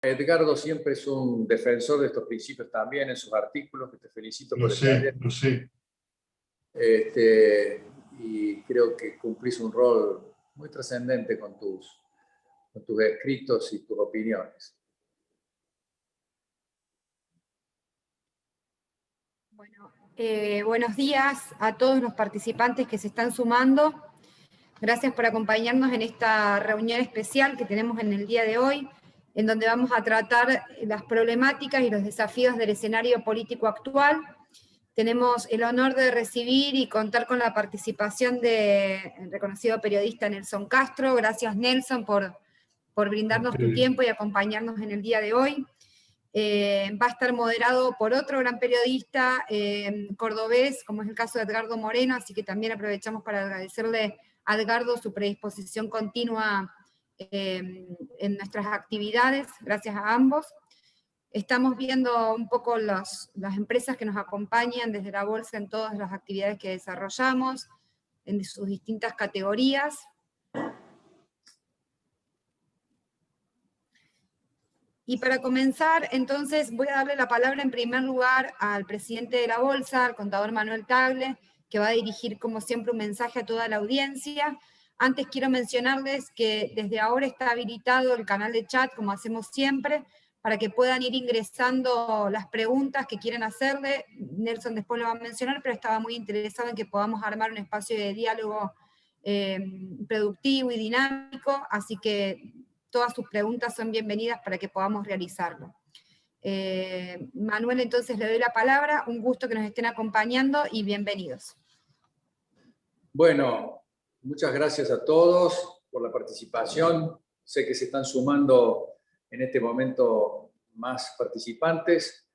Edgardo siempre es un defensor de estos principios también en sus artículos, que te felicito por el de ayer. Lo sé. Y creo que cumplís un rol muy trascendente con tus escritos y tus opiniones. Bueno, buenos días a todos los participantes que se están sumando. Gracias por acompañarnos en esta reunión especial que tenemos en el día de hoy, en donde vamos a tratar las problemáticas y los desafíos del escenario político actual. Tenemos el honor de recibir y contar con la participación del reconocido periodista Nelson Castro. Gracias, Nelson, por brindarnos tu tiempo y acompañarnos en el día de hoy. Va a estar moderado por otro gran periodista cordobés, como es el caso de Edgardo Moreno, así que también aprovechamos para agradecerle a Edgardo su predisposición continua en nuestras actividades. Gracias a ambos. Estamos viendo un poco las empresas que nos acompañan desde la Bolsa en todas las actividades que desarrollamos, en sus distintas categorías. Y para comenzar, entonces, voy a darle la palabra en primer lugar al presidente de la Bolsa, al contador Manuel Tagle, que va a dirigir, como siempre, un mensaje a toda la audiencia. Antes quiero mencionarles que desde ahora está habilitado el canal de chat, como hacemos siempre, para que puedan ir ingresando las preguntas que quieren hacerle. Nelson después lo va a mencionar, pero estaba muy interesado en que podamos armar un espacio de diálogo productivo y dinámico, así que todas sus preguntas son bienvenidas para que podamos realizarlo. Manuel, entonces le doy la palabra, un gusto que nos estén acompañando y bienvenidos. Bueno, muchas gracias a todos por la participación. Sé que se están sumando en este momento más participantes.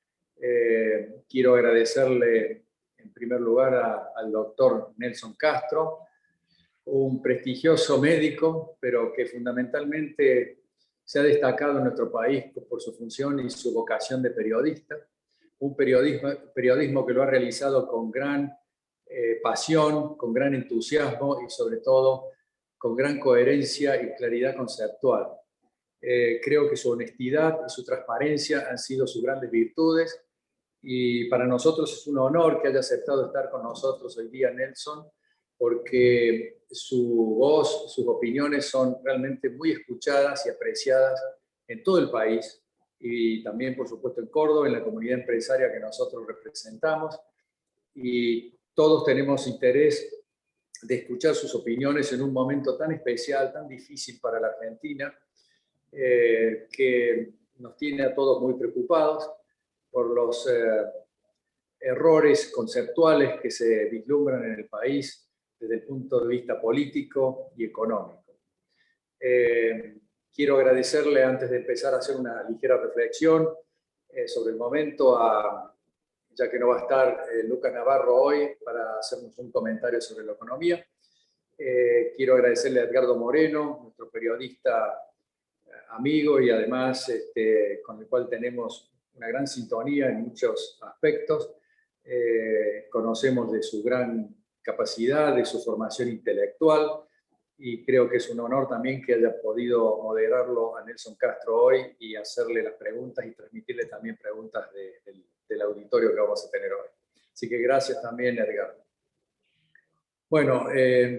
Quiero agradecerle en primer lugar al doctor Nelson Castro, un prestigioso médico, pero que fundamentalmente se ha destacado en nuestro país por su función y su vocación de periodista. Un periodismo que lo ha realizado con gran pasión, con gran entusiasmo y sobre todo con gran coherencia y claridad conceptual. Creo que su honestidad y su transparencia han sido sus grandes virtudes y para nosotros es un honor que haya aceptado estar con nosotros hoy día, Nelson, porque su voz, sus opiniones son realmente muy escuchadas y apreciadas en todo el país y también, por supuesto, en Córdoba, en la comunidad empresaria que nosotros representamos. Y todos tenemos interés de escuchar sus opiniones en un momento tan especial, tan difícil para la Argentina, que nos tiene a todos muy preocupados por los errores conceptuales que se vislumbran en el país desde el punto de vista político y económico. Quiero agradecerle, antes de empezar a hacer una ligera reflexión sobre el momento, ya que no va a estar Lucas Navarro hoy para hacernos un comentario sobre la economía. Quiero agradecerle a Edgardo Moreno, nuestro periodista amigo y además con el cual tenemos una gran sintonía en muchos aspectos. Conocemos de su gran capacidad, de su formación intelectual, y creo que es un honor también que haya podido moderarlo a Nelson Castro hoy y hacerle las preguntas y transmitirle también preguntas del auditorio que vamos a tener hoy. Así que gracias también, Edgar. Bueno,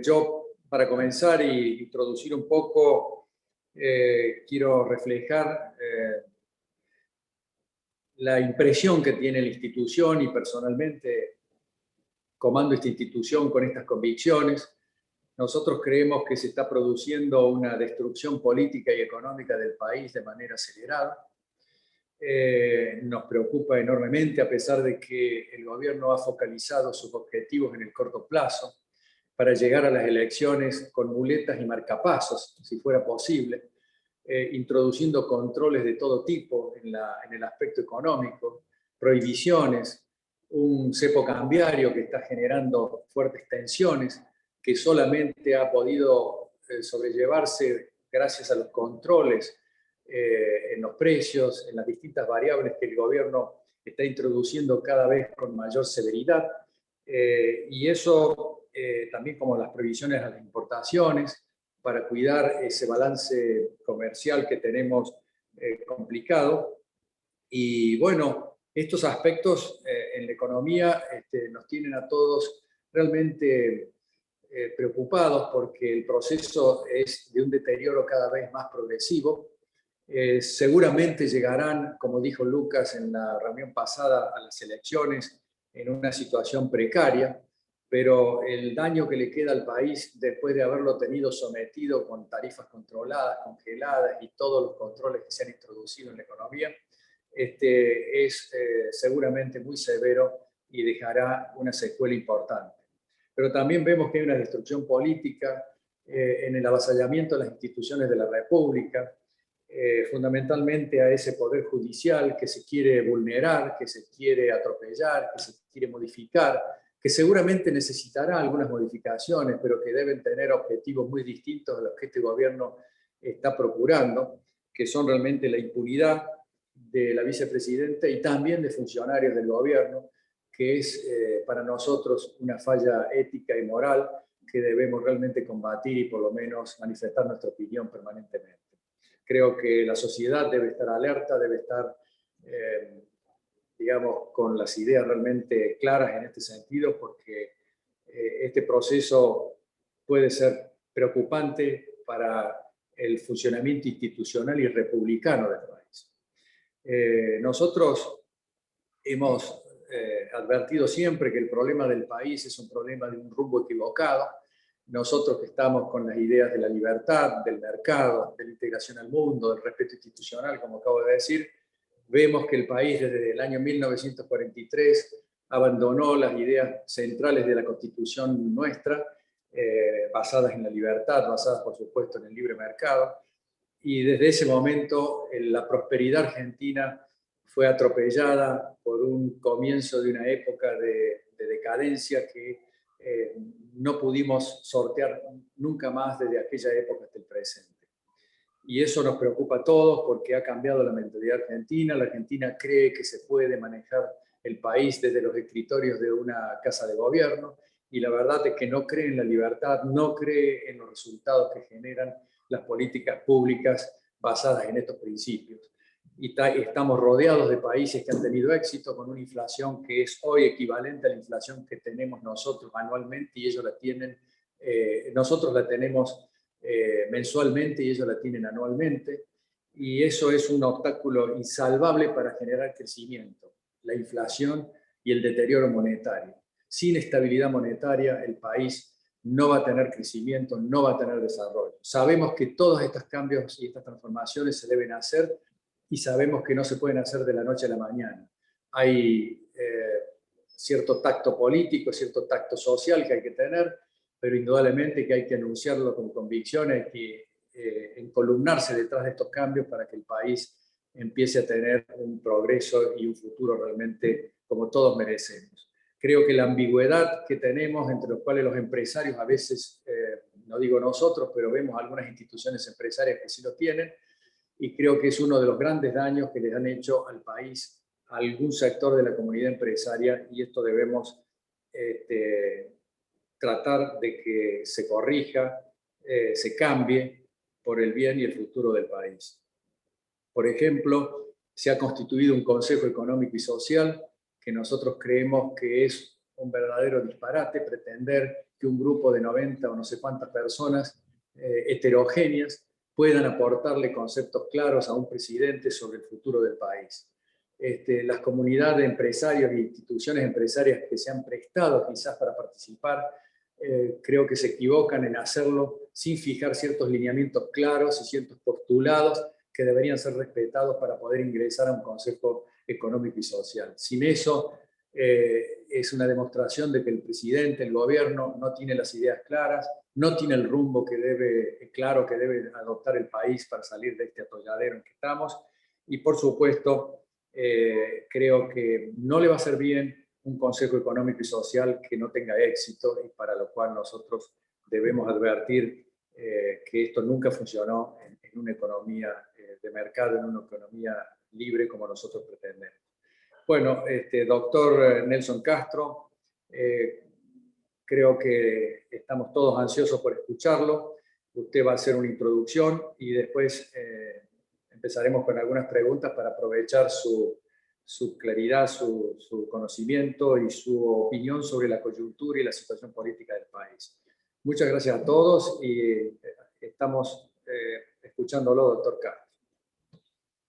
yo para comenzar y introducir un poco, quiero reflejar la impresión que tiene la institución y personalmente comando esta institución con estas convicciones. Nosotros creemos que se está produciendo una destrucción política y económica del país de manera acelerada. Nos preocupa enormemente, a pesar de que el gobierno ha focalizado sus objetivos en el corto plazo para llegar a las elecciones con muletas y marcapasos, si fuera posible, introduciendo controles de todo tipo en el aspecto económico, prohibiciones, un cepo cambiario que está generando fuertes tensiones, que solamente ha podido sobrellevarse gracias a los controles en los precios, en las distintas variables que el gobierno está introduciendo cada vez con mayor severidad. Y eso también como las prohibiciones a las importaciones, para cuidar ese balance comercial que tenemos complicado. Y bueno, estos aspectos en la economía nos tienen a todos realmente preocupados porque el proceso es de un deterioro cada vez más progresivo. Seguramente llegarán, como dijo Lucas en la reunión pasada, a las elecciones en una situación precaria, pero el daño que le queda al país después de haberlo tenido sometido con tarifas controladas, congeladas y todos los controles que se han introducido en la economía, es seguramente muy severo y dejará una secuela importante. Pero también vemos que hay una destrucción política en el avasallamiento de las instituciones de la República, fundamentalmente a ese poder judicial que se quiere vulnerar, que se quiere atropellar, que se quiere modificar, que seguramente necesitará algunas modificaciones, pero que deben tener objetivos muy distintos a los que este gobierno está procurando, que son realmente la impunidad de la vicepresidenta y también de funcionarios del gobierno, que es para nosotros una falla ética y moral que debemos realmente combatir y por lo menos manifestar nuestra opinión permanentemente. Creo que la sociedad debe estar alerta, debe estar, digamos, con las ideas realmente claras en este sentido, porque este proceso puede ser preocupante para el funcionamiento institucional y republicano del país. Nosotros hemos advertido siempre que el problema del país es un problema de un rumbo equivocado. Nosotros que estamos con las ideas de la libertad, del mercado, de la integración al mundo, del respeto institucional, como acabo de decir, vemos que el país desde el año 1943 abandonó las ideas centrales de la Constitución nuestra, basadas en la libertad, basadas por supuesto en el libre mercado, y desde ese momento la prosperidad argentina fue atropellada por un comienzo de una época de decadencia que no pudimos sortear nunca más desde aquella época hasta el presente. Y eso nos preocupa a todos porque ha cambiado la mentalidad argentina. La Argentina cree que se puede manejar el país desde los escritorios de una casa de gobierno y la verdad es que no cree en la libertad, no cree en los resultados que generan las políticas públicas basadas en estos principios. Y estamos rodeados de países que han tenido éxito con una inflación que es hoy equivalente a la inflación que tenemos nosotros anualmente y ellos la tienen, nosotros la tenemos mensualmente y ellos la tienen anualmente, y eso es un obstáculo insalvable para generar crecimiento, la inflación y el deterioro monetario. Sin estabilidad monetaria el país no va a tener crecimiento, no va a tener desarrollo. Sabemos que todos estos cambios y estas transformaciones se deben hacer y sabemos que no se pueden hacer de la noche a la mañana. Hay cierto tacto político, cierto tacto social que hay que tener, pero indudablemente que hay que anunciarlo con convicción, hay que encolumnarse detrás de estos cambios para que el país empiece a tener un progreso y un futuro realmente como todos merecemos. Creo que la ambigüedad que tenemos entre los cuales los empresarios a veces, no digo nosotros, pero vemos algunas instituciones empresarias que sí lo tienen, y creo que es uno de los grandes daños que les han hecho al país a algún sector de la comunidad empresaria, y esto debemos tratar de que se corrija, se cambie por el bien y el futuro del país. Por ejemplo, se ha constituido un Consejo Económico y Social que nosotros creemos que es un verdadero disparate pretender que un grupo de 90 o no sé cuántas personas heterogéneas puedan aportarle conceptos claros a un presidente sobre el futuro del país. Las comunidades de empresarios e instituciones empresarias que se han prestado quizás para participar, creo que se equivocan en hacerlo sin fijar ciertos lineamientos claros y ciertos postulados que deberían ser respetados para poder ingresar a un Consejo Económico y Social. Sin eso, es una demostración de que el presidente, el gobierno, no tiene las ideas claras, no tiene el rumbo que claro que debe adoptar el país para salir de este atolladero en que estamos. Y por supuesto, creo que no le va a hacer bien un Consejo Económico y Social que no tenga éxito, y para lo cual nosotros debemos advertir que esto nunca funcionó en una economía de mercado, en una economía libre como nosotros pretendemos. Bueno, doctor Nelson Castro, creo que estamos todos ansiosos por escucharlo. Usted va a hacer una introducción y después empezaremos con algunas preguntas para aprovechar su claridad, su conocimiento y su opinión sobre la coyuntura y la situación política del país. Muchas gracias a todos y estamos escuchándolo, doctor Castro.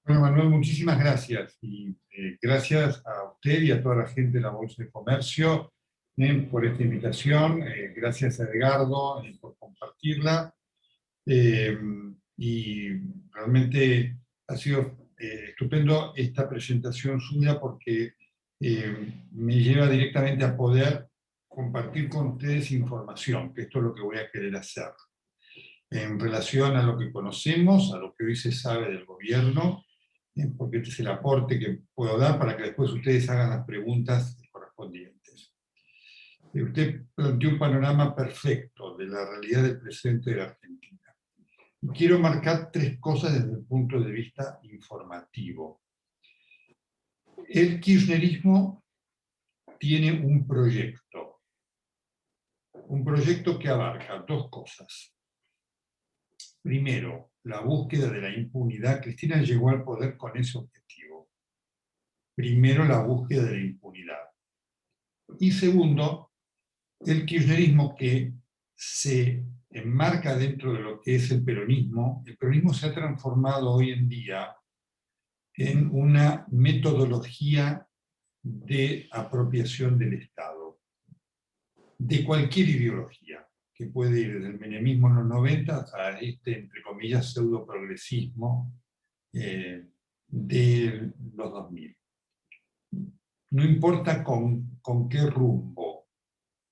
Bueno, Manuel, muchísimas gracias. Y gracias a usted y a toda la gente de la Bolsa de Comercio por esta invitación. Gracias a Edgardo por compartirla. Y realmente ha sido estupendo esta presentación suya porque me lleva directamente a poder compartir con ustedes información, que esto es lo que voy a querer hacer, en relación a lo que conocemos, a lo que hoy se sabe del gobierno, porque este es el aporte que puedo dar para que después ustedes hagan las preguntas correspondientes. Usted planteó un panorama perfecto de la realidad del presente de la Argentina. Quiero marcar tres cosas desde el punto de vista informativo. El kirchnerismo tiene un proyecto que abarca dos cosas. Primero, la búsqueda de la impunidad. Cristina llegó al poder con ese objetivo. Primero, la búsqueda de la impunidad. Y segundo, el kirchnerismo que se enmarca dentro de lo que es el peronismo. El peronismo se ha transformado hoy en día en una metodología de apropiación del Estado, de cualquier ideología, que puede ir desde el menemismo en los 90 a este, entre comillas, pseudo-progresismo de los 2000. No importa con qué rumbo,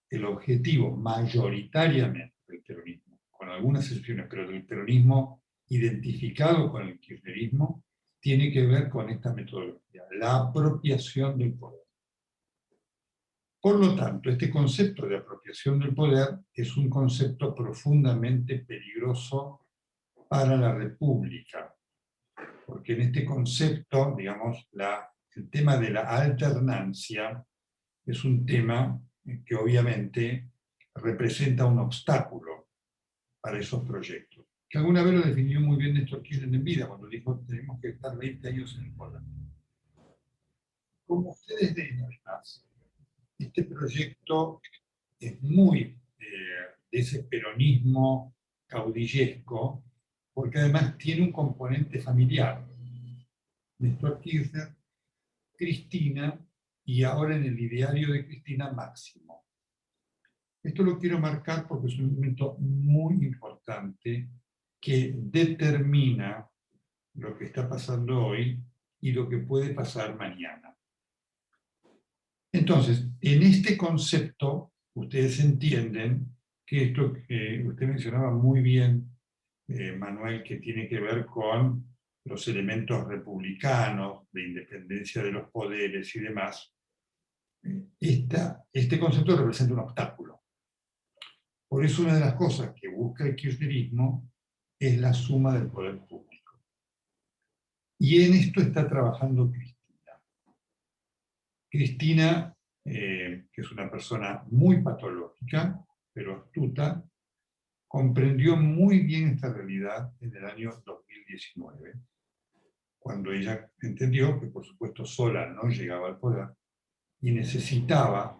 el objetivo mayoritariamente del peronismo, con algunas excepciones, pero del peronismo identificado con el kirchnerismo, tiene que ver con esta metodología, la apropiación del poder. Por lo tanto, este concepto de apropiación del poder es un concepto profundamente peligroso para la República, porque en este concepto, digamos, el tema de la alternancia es un tema que obviamente representa un obstáculo para esos proyectos. Que alguna vez lo definió muy bien Néstor Kirchner en vida, cuando dijo tenemos que estar 20 años en el poder. Como ustedes ven, además, este proyecto es muy de ese peronismo caudillesco, porque además tiene un componente familiar. Néstor Kirchner, Cristina, y ahora en el ideario de Cristina, Máximo. Esto lo quiero marcar porque es un momento muy importante que determina lo que está pasando hoy y lo que puede pasar mañana. Entonces, en este concepto, ustedes entienden que esto que usted mencionaba muy bien, Manuel, que tiene que ver con los elementos republicanos, de independencia de los poderes y demás, este concepto representa un obstáculo. Por eso una de las cosas que busca el kirchnerismo es la suma del poder público. Y en esto está trabajando Cristina. Cristina, que es una persona muy patológica, pero astuta, comprendió muy bien esta realidad en el año 2019, cuando ella entendió que, por supuesto, sola no llegaba al poder y necesitaba,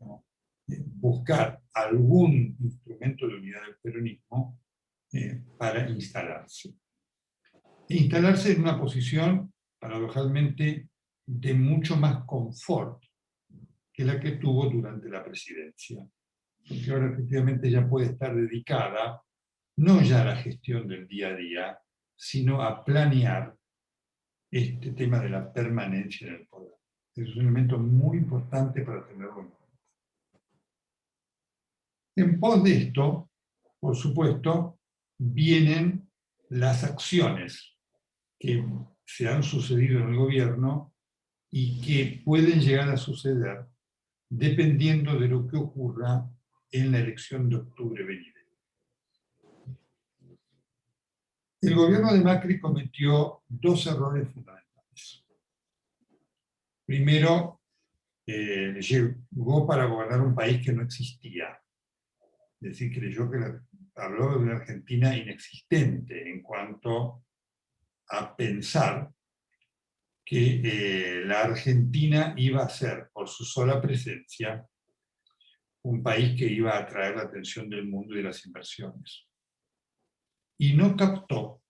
¿no?, buscar algún instrumento de unidad del peronismo para instalarse. E instalarse en una posición, paradojalmente, de mucho más confort que la que tuvo durante la presidencia. Porque ahora efectivamente ya puede estar dedicada, no ya a la gestión del día a día, sino a planear este tema de la permanencia en el poder. Es un elemento muy importante para tenerlo en cuenta. En pos de esto, por supuesto, vienen las acciones que se han sucedido en el gobierno y que pueden llegar a suceder dependiendo de lo que ocurra en la elección de octubre venidero. El gobierno de Macri cometió dos errores fundamentales. Primero, llegó para gobernar un país que no existía. Es decir, creyó que habló de una Argentina inexistente en cuanto a pensar que la Argentina iba a ser, por su sola presencia, un país que iba a atraer la atención del mundo y de las inversiones. Y no captó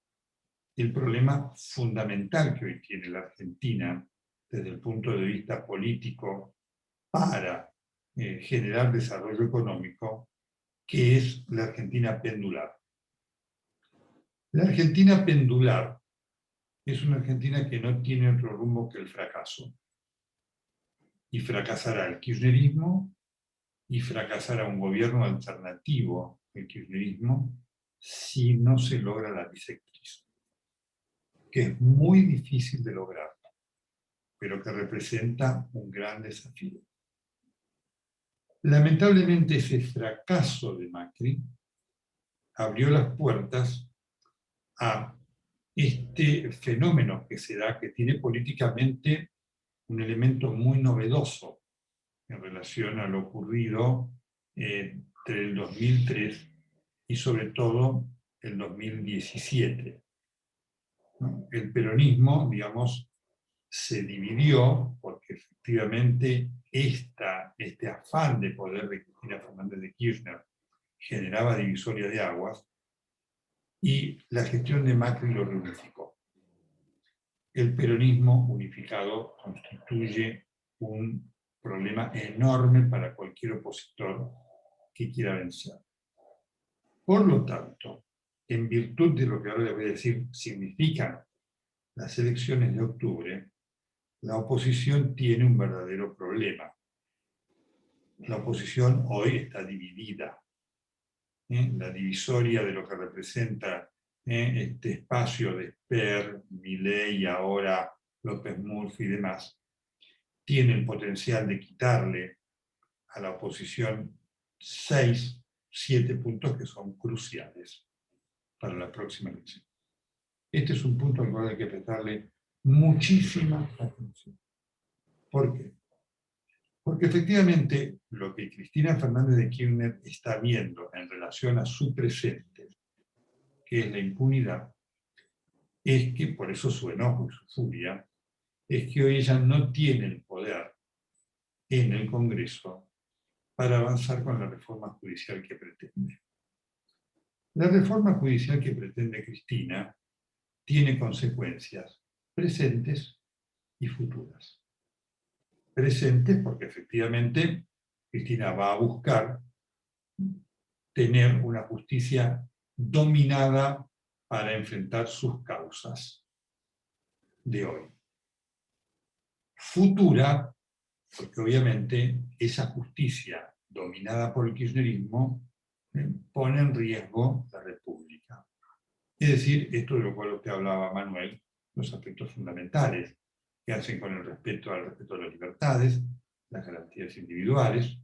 el problema fundamental que hoy tiene la Argentina desde el punto de vista político para generar desarrollo económico, que es la Argentina pendular. La Argentina pendular es una Argentina que no tiene otro rumbo que el fracaso. Y fracasará el kirchnerismo, y fracasará un gobierno alternativo al kirchnerismo, si no se logra la bisectriz, que es muy difícil de lograr, pero que representa un gran desafío. Lamentablemente ese fracaso de Macri abrió las puertas a este fenómeno que se da, que tiene políticamente un elemento muy novedoso en relación a lo ocurrido entre el 2003 y sobre todo el 2017. El peronismo, digamos, se dividió porque efectivamente este afán de poder de Cristina Fernández de Kirchner generaba divisoria de aguas, y la gestión de Macri lo reunificó. El peronismo unificado constituye un problema enorme para cualquier opositor que quiera vencer. Por lo tanto, en virtud de lo que ahora les voy a decir significan las elecciones de octubre, la oposición tiene un verdadero problema. La oposición hoy está dividida. La divisoria de lo que representa este espacio de Esper, Milei y ahora López Murphy y demás, tiene el potencial de quitarle a la oposición 6, 7 puntos que son cruciales para la próxima elección. Este es un punto al cual hay que prestarle muchísima atención. ¿Por qué? Porque efectivamente lo que Cristina Fernández de Kirchner está viendo en relación a su presente, que es la impunidad, es que, por eso su enojo y su furia, es que hoy ella no tiene el poder en el Congreso para avanzar con la reforma judicial que pretende. La reforma judicial que pretende Cristina tiene consecuencias presentes y futuras. Presentes porque efectivamente Cristina va a buscar tener una justicia dominada para enfrentar sus causas de hoy. Futura, porque obviamente esa justicia dominada por el kirchnerismo pone en riesgo la República. Es decir, esto de lo cual usted hablaba, Manuel, los aspectos fundamentales que hacen con el respeto al respeto a las libertades, las garantías individuales,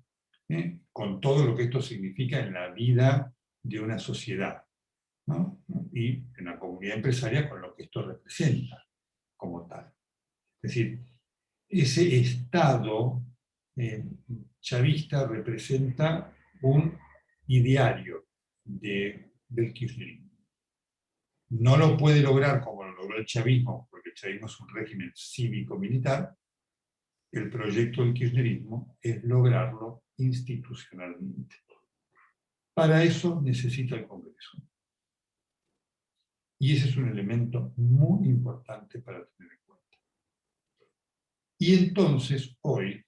con todo lo que esto significa en la vida de una sociedad, ¿no? Y en la comunidad empresaria con lo que esto representa como tal. Es decir, ese Estado chavista representa un ideario del kirchnerismo. No lo puede lograr como lo logró el chavismo, porque el chavismo es un régimen cívico-militar. El proyecto del kirchnerismo es lograrlo institucionalmente. Para eso necesita el Congreso. Y ese es un elemento muy importante para tener en cuenta. Y entonces, hoy,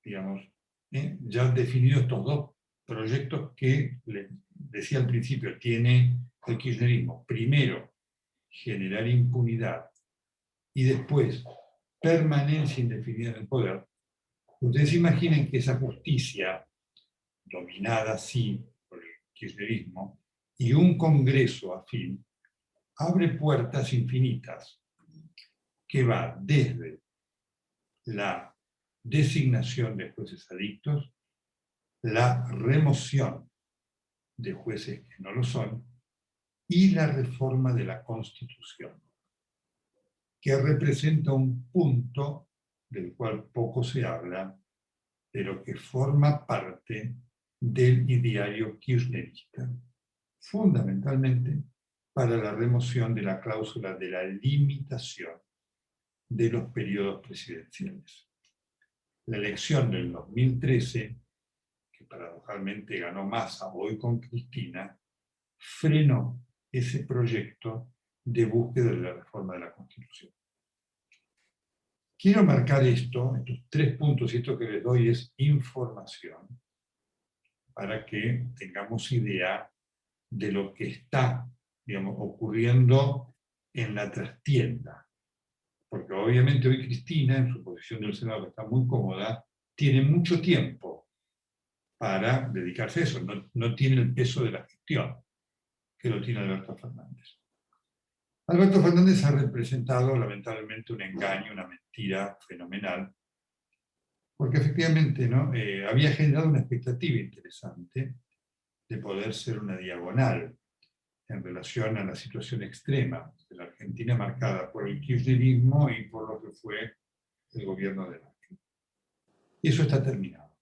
digamos, ya han definido estos dos proyectos que, les decía al principio, tiene el kirchnerismo. Primero, generar impunidad, y después, permanencia indefinida en el poder. Ustedes imaginen que esa justicia, dominada así por el kirchnerismo, y un Congreso afín, abre puertas infinitas, que va desde la designación de jueces adictos, la remoción de jueces que no lo son, y la reforma de la Constitución, que representa un punto del cual poco se habla, pero que forma parte del ideario kirchnerista, fundamentalmente para la remoción de la cláusula de la limitación de los periodos presidenciales. La elección del 2013, que paradojalmente ganó Massa hoy con Cristina, frenó ese proyecto de búsqueda de la reforma de la Constitución. Quiero marcar estos 3 puntos, y esto que les doy es información, para que tengamos idea de lo que está, digamos, ocurriendo en la trastienda. Porque obviamente hoy Cristina, en su posición del Senado, que está muy cómoda, tiene mucho tiempo para dedicarse a eso, no tiene el peso de la gestión, que lo tiene Alberto Fernández. Alberto Fernández ha representado lamentablemente un engaño, una mentira fenomenal, porque efectivamente, ¿no? Había generado una expectativa interesante de poder ser una diagonal en relación a la situación extrema de la Argentina marcada por el kirchnerismo y por lo que fue el gobierno de Macri. Y eso está terminado.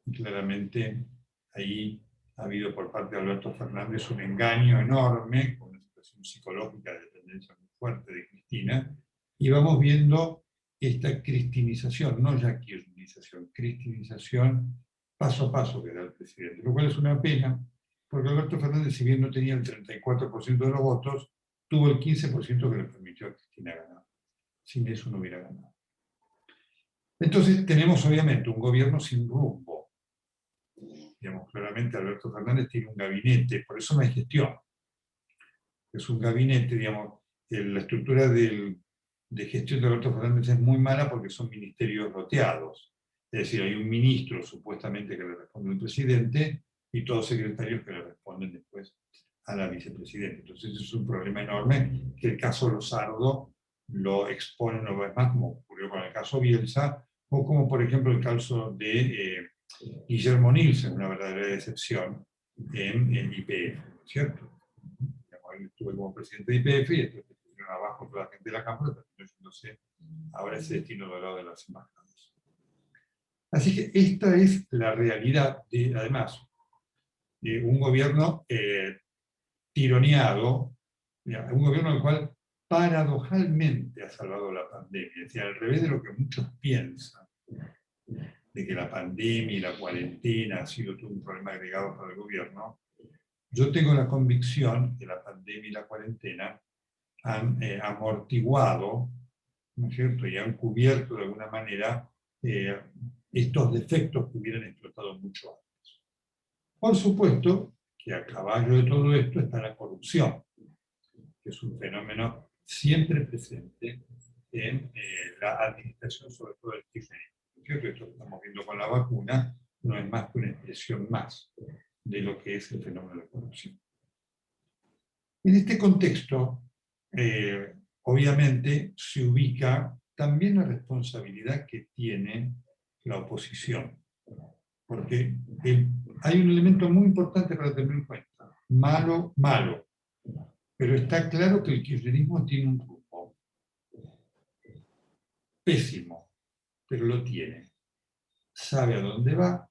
Y claramente ahí ha habido por parte de Alberto Fernández un engaño enorme, con una situación psicológica de dependencia muy fuerte de Cristina, y vamos viendo esta cristinización, no ya kirchnización, cristinización paso a paso que da el presidente, lo cual es una pena, porque Alberto Fernández, si bien no tenía el 34% de los votos, tuvo el 15% que le permitió a Cristina ganar. Sin eso no hubiera ganado. Entonces tenemos obviamente un gobierno sin rumbo. Digamos, claramente Alberto Fernández tiene un gabinete, por eso no hay gestión. Es un gabinete, digamos, la estructura de gestión de Alberto Fernández es muy mala porque son ministerios roteados. Es decir, hay un ministro supuestamente que le responde al presidente y todos secretarios que le responden después a la vicepresidenta. Entonces es un problema enorme que el caso Lozardo lo expone una vez más, como ocurrió con el caso Bielsa, o como por ejemplo el caso de Guillermo Nielsen, una verdadera decepción en YPF, ¿cierto? Ahí estuve como presidente de YPF y después pusieron abajo toda la gente de la Cámara, terminó yéndose ahora ese destino dorado de las embajadas. Así que esta es la realidad de, además, de un gobierno tironeado, un gobierno al cual paradojalmente ha salvado la pandemia, es decir, al revés de lo que muchos piensan, de que la pandemia y la cuarentena ha sido todo un problema agregado para el gobierno. Yo tengo la convicción que la pandemia y la cuarentena han amortiguado, ¿no es cierto?, y han cubierto de alguna manera estos defectos que hubieran explotado mucho antes. Por supuesto que a caballo de todo esto está la corrupción, que es un fenómeno siempre presente en la administración, sobre todo del kirchnerismo. Esto que estamos viendo con la vacuna no es más que una expresión más de lo que es el fenómeno de corrupción. En este contexto, obviamente, se ubica también la responsabilidad que tiene la oposición. Porque hay un elemento muy importante para tener en cuenta. Malo, malo. Pero está claro que el kirchnerismo tiene un rumbo. Pésimo, pero lo tiene. Sabe a dónde va,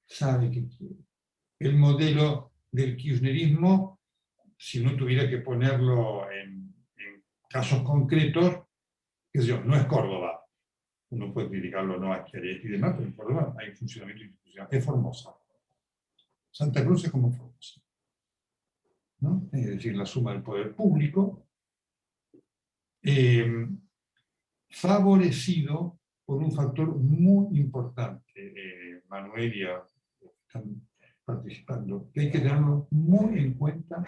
sabe qué quiere. El modelo del kirchnerismo, si no tuviera que ponerlo en casos concretos, qué sé yo, no es Córdoba. Uno puede criticarlo, no a Schiaretti y demás, pero en Córdoba hay funcionamiento institucional. Es Formosa. Santa Cruz es como Formosa, ¿no? Es decir, la suma del poder público, favorecido por un factor muy importante, Manuel y a los que están participando, que hay que tenerlo muy en cuenta,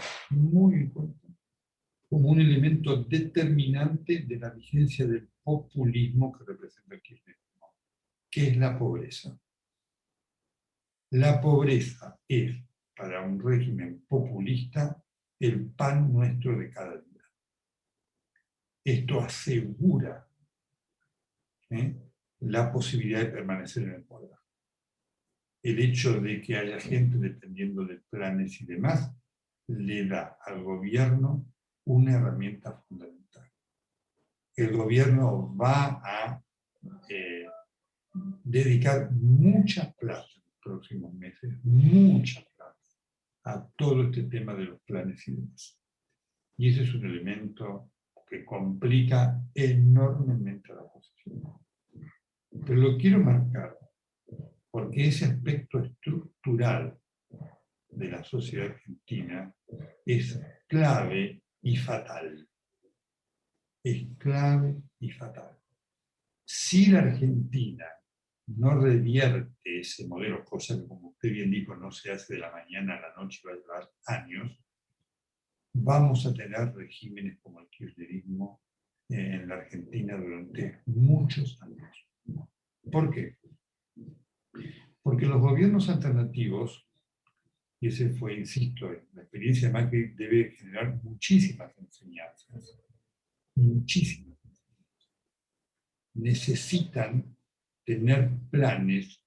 como un elemento determinante de la vigencia del populismo que representa el kirchnerismo, que es la pobreza. La pobreza es, para un régimen populista, el pan nuestro de cada día. Esto asegura la posibilidad de permanecer en el poder. El hecho de que haya gente dependiendo de planes y demás, le da al gobierno una herramienta fundamental. El gobierno va a dedicar mucha plata en los próximos meses, mucha plata, a todo este tema de los planes y demás. Y ese es un elemento que complica enormemente la posición. Pero lo quiero marcar porque ese aspecto estructural de la sociedad argentina es clave y fatal. Es clave y fatal. Si la Argentina no revierte ese modelo, cosa que, como usted bien dijo, no se hace de la mañana a la noche, va a llevar años, vamos a tener regímenes como el kirchnerismo en la Argentina durante muchos años. ¿Por qué? Porque los gobiernos alternativos, y ese fue, insisto, la experiencia de Macri debe generar muchísimas enseñanzas, muchísimas. Necesitan tener planes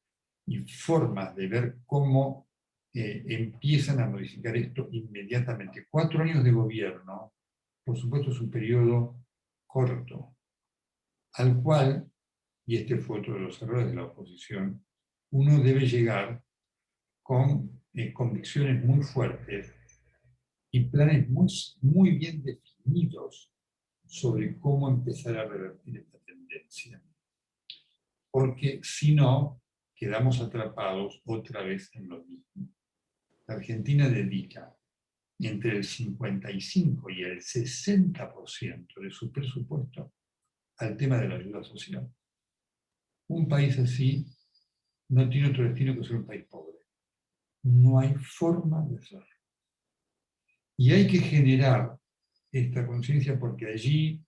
y formas de ver cómo empiezan a modificar esto inmediatamente. 4 años de gobierno, por supuesto, es un periodo corto, al cual, y este fue otro de los errores de la oposición, uno debe llegar con convicciones muy fuertes y planes muy bien definidos sobre cómo empezar a revertir esta tendencia. Porque si no, quedamos atrapados otra vez en lo mismo. La Argentina dedica entre el 55 y el 60% de su presupuesto al tema de la ayuda social. Un país así no tiene otro destino que ser un país pobre. No hay forma de hacerlo. Y hay que generar esta conciencia porque allí,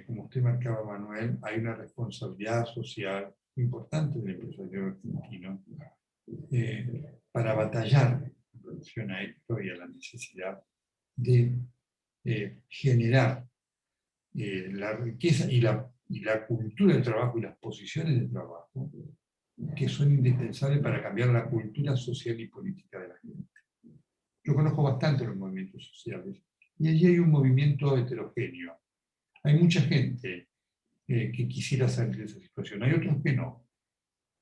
como usted marcaba, Manuel, hay una responsabilidad social importante del empresario argentino para batallar en relación a esto y a la necesidad de generar la riqueza y la cultura del trabajo y las posiciones de trabajo que son indispensables para cambiar la cultura social y política de la gente. Yo conozco bastante los movimientos sociales y allí hay un movimiento heterogéneo. Hay mucha gente que quisiera salir de esa situación, hay otros que no,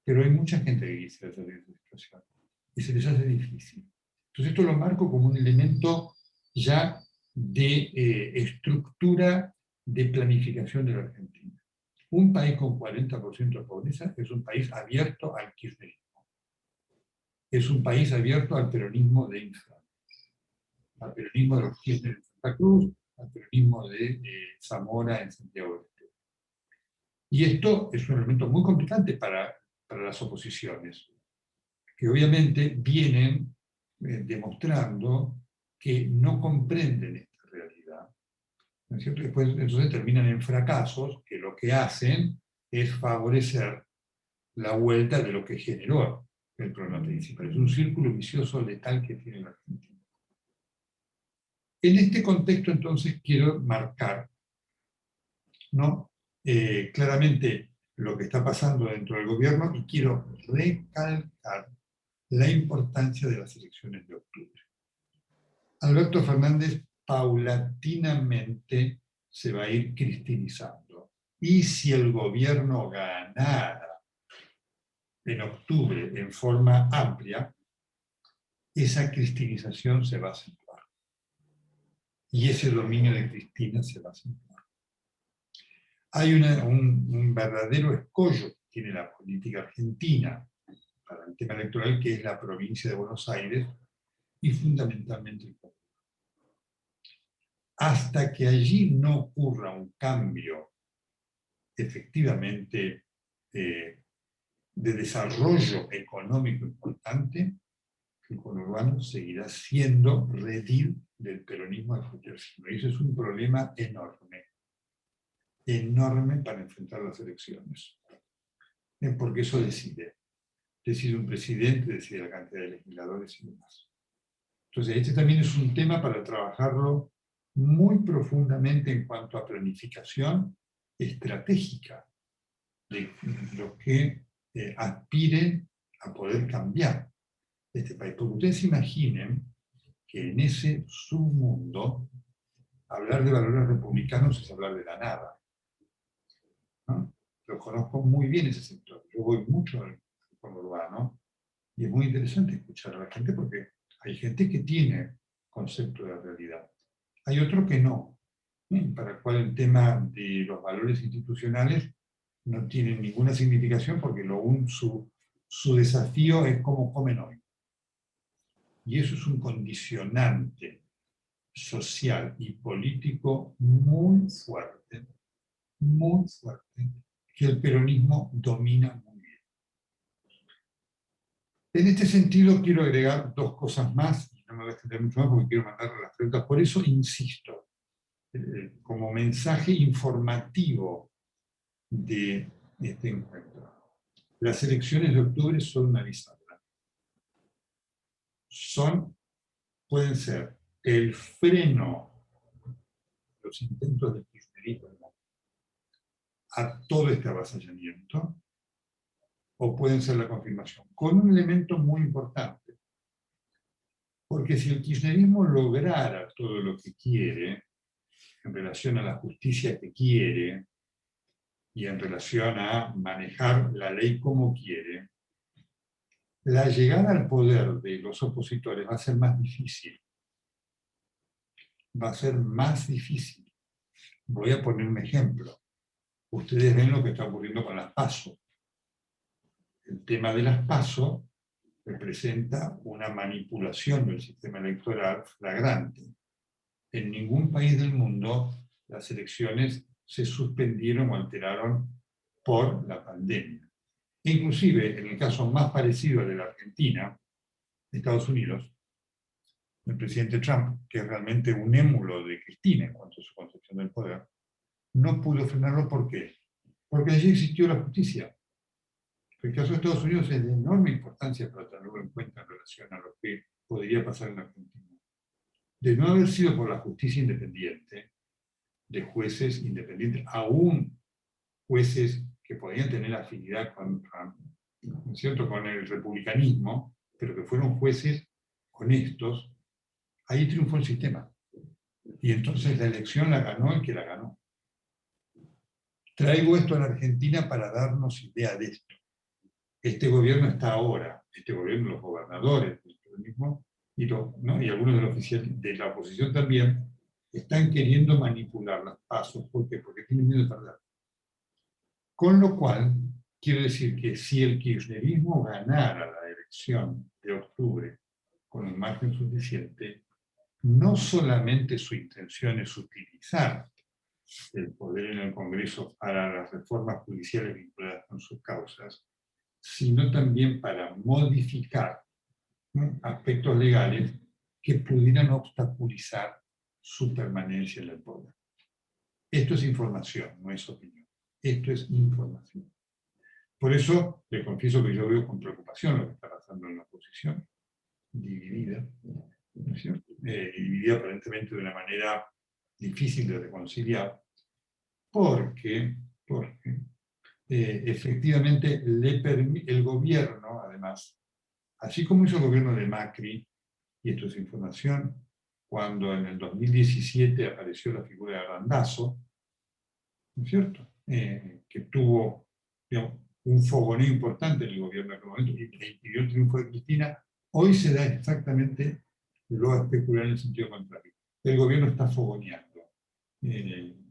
pero hay mucha gente que quisiera salir de esa situación y se les hace difícil. Entonces esto lo marco como un elemento ya de estructura de planificación de la Argentina. Un país con 40% de pobreza es un país abierto al kirchnerismo. Es un país abierto al peronismo de infra, al peronismo de los Kirchner en Santa Cruz, al peronismo de Zamora en Santiago del Estero. Y esto es un elemento muy complicante para las oposiciones, que obviamente vienen demostrando que no comprenden esta realidad. ¿No es cierto? Después, entonces terminan en fracasos que lo que hacen es favorecer la vuelta de lo que generó el problema principal. Es un círculo vicioso letal que tiene la Argentina. En este contexto, entonces, quiero marcar, ¿no? Claramente lo que está pasando dentro del gobierno y quiero recalcar la importancia de las elecciones de octubre. Alberto Fernández paulatinamente se va a ir cristinizando. Y si el gobierno ganara en octubre en forma amplia, esa cristinización se va a acentuar. Y ese dominio de Cristina se va a acentuar. Hay un verdadero escollo que tiene la política argentina para el tema electoral, que es la provincia de Buenos Aires y fundamentalmente el Córdoba. Hasta que allí no ocurra un cambio efectivamente de desarrollo económico importante, el conurbano seguirá siendo redil del peronismo del kirchnerismo. Y eso es un problema enorme, enorme para enfrentar las elecciones. Porque eso decide un presidente, decide la cantidad de legisladores y demás. Entonces, este también es un tema para trabajarlo muy profundamente en cuanto a planificación estratégica de los que aspiren a poder cambiar este país. Porque ustedes se imaginen que en ese submundo hablar de valores republicanos es hablar de la nada, ¿no? Lo conozco muy bien ese sector. Yo voy mucho al conurbano y es muy interesante escuchar a la gente porque hay gente que tiene concepto de la realidad. Hay otro que no, para el cual el tema de los valores institucionales no tiene ninguna significación porque su desafío es cómo comen hoy. Y eso es un condicionante social y político muy fuerte, que el peronismo domina muy bien. En este sentido quiero agregar dos cosas más, y no me voy a extender mucho más porque quiero mandarle las preguntas, por eso insisto, como mensaje informativo de este encuentro. Las elecciones de octubre son una bisagra. Pueden ser el freno, los intentos de kirchnerismo a todo este avasallamiento, o pueden ser la confirmación, con un elemento muy importante. Porque si el kirchnerismo lograra todo lo que quiere, en relación a la justicia que quiere, y en relación a manejar la ley como quiere, la llegada al poder de los opositores va a ser más difícil. Va a ser más difícil. Voy a poner un ejemplo. Ustedes ven lo que está ocurriendo con las PASO. El tema de las PASO representa una manipulación del sistema electoral flagrante. En ningún país del mundo las elecciones se suspendieron o alteraron por la pandemia. Inclusive, en el caso más parecido al de la Argentina, Estados Unidos, el presidente Trump, que es realmente un émulo de Cristina en cuanto a su concepción del poder, no pudo frenarlo. ¿Por qué? Porque allí existió la justicia. El caso de Estados Unidos es de enorme importancia para tenerlo en cuenta en relación a lo que podría pasar en la Argentina. De no haber sido por la justicia independiente, de jueces independientes, aún jueces que podían tener afinidad con el republicanismo, pero que fueron jueces honestos, ahí triunfó el sistema. Y entonces la elección la ganó el que la ganó. Traigo esto a la Argentina para darnos idea de esto. Este gobierno está ahora, este gobierno, los gobernadores del peronismo, y algunos de los oficiales de la oposición también, están queriendo manipular las pasos. ¿Por qué? Porque tienen miedo de perder. Con lo cual, quiero decir que si el kirchnerismo ganara la elección de octubre con un margen suficiente, no solamente su intención es utilizar el poder en el Congreso para las reformas judiciales vinculadas con sus causas, sino también para modificar aspectos legales que pudieran obstaculizar su permanencia en el poder. Esto es información, no es opinión. Esto es información. Por eso, le confieso que yo veo con preocupación lo que está pasando en la oposición, dividida, ¿no es cierto? Dividida aparentemente de una manera difícil de reconciliar, porque efectivamente el gobierno, además, así como hizo el gobierno de Macri, y esto es información, cuando en el 2017 apareció la figura de Randazzo, ¿no es cierto? Que tuvo, digamos, un fogoneo importante en el gobierno en aquel momento y que impidió el triunfo de Cristina, hoy se da exactamente lo especular en el sentido contrario. El gobierno está fogoneando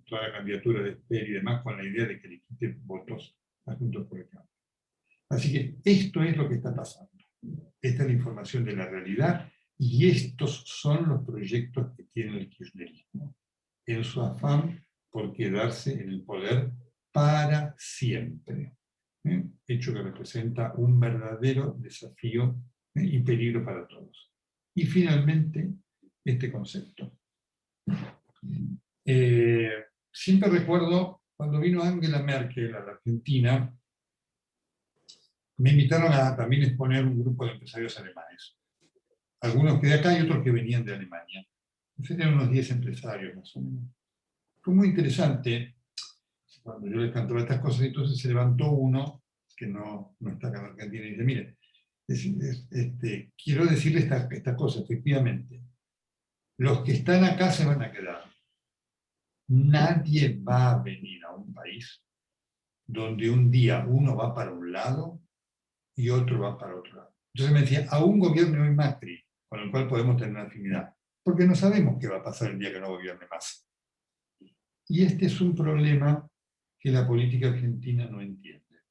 toda la candidatura de Esper y demás con la idea de que le quite votos a Juntos por el Cambio. Así que esto es lo que está pasando. Esta es la información de la realidad y estos son los proyectos que tiene el kirchnerismo en su afán por quedarse en el poder para siempre. Hecho que representa un verdadero desafío y peligro para todos. Y finalmente, este concepto. Siempre recuerdo cuando vino Angela Merkel a la Argentina, me invitaron a también exponer un grupo de empresarios alemanes. Algunos que de acá y otros que venían de Alemania. Eran unos 10 empresarios más o menos. Fue muy interesante, cuando yo les cantaba estas cosas, entonces se levantó uno, que no está acá en Argentina, y dice, mire, quiero decirle esta cosa, efectivamente. Los que están acá se van a quedar. Nadie va a venir a un país donde un día uno va para un lado y otro va para otro lado. Entonces me decía, a un gobierno de Macri, con el cual podemos tener afinidad, porque no sabemos qué va a pasar el día que no gobierne más. Y este es un problema que la política argentina no entiende,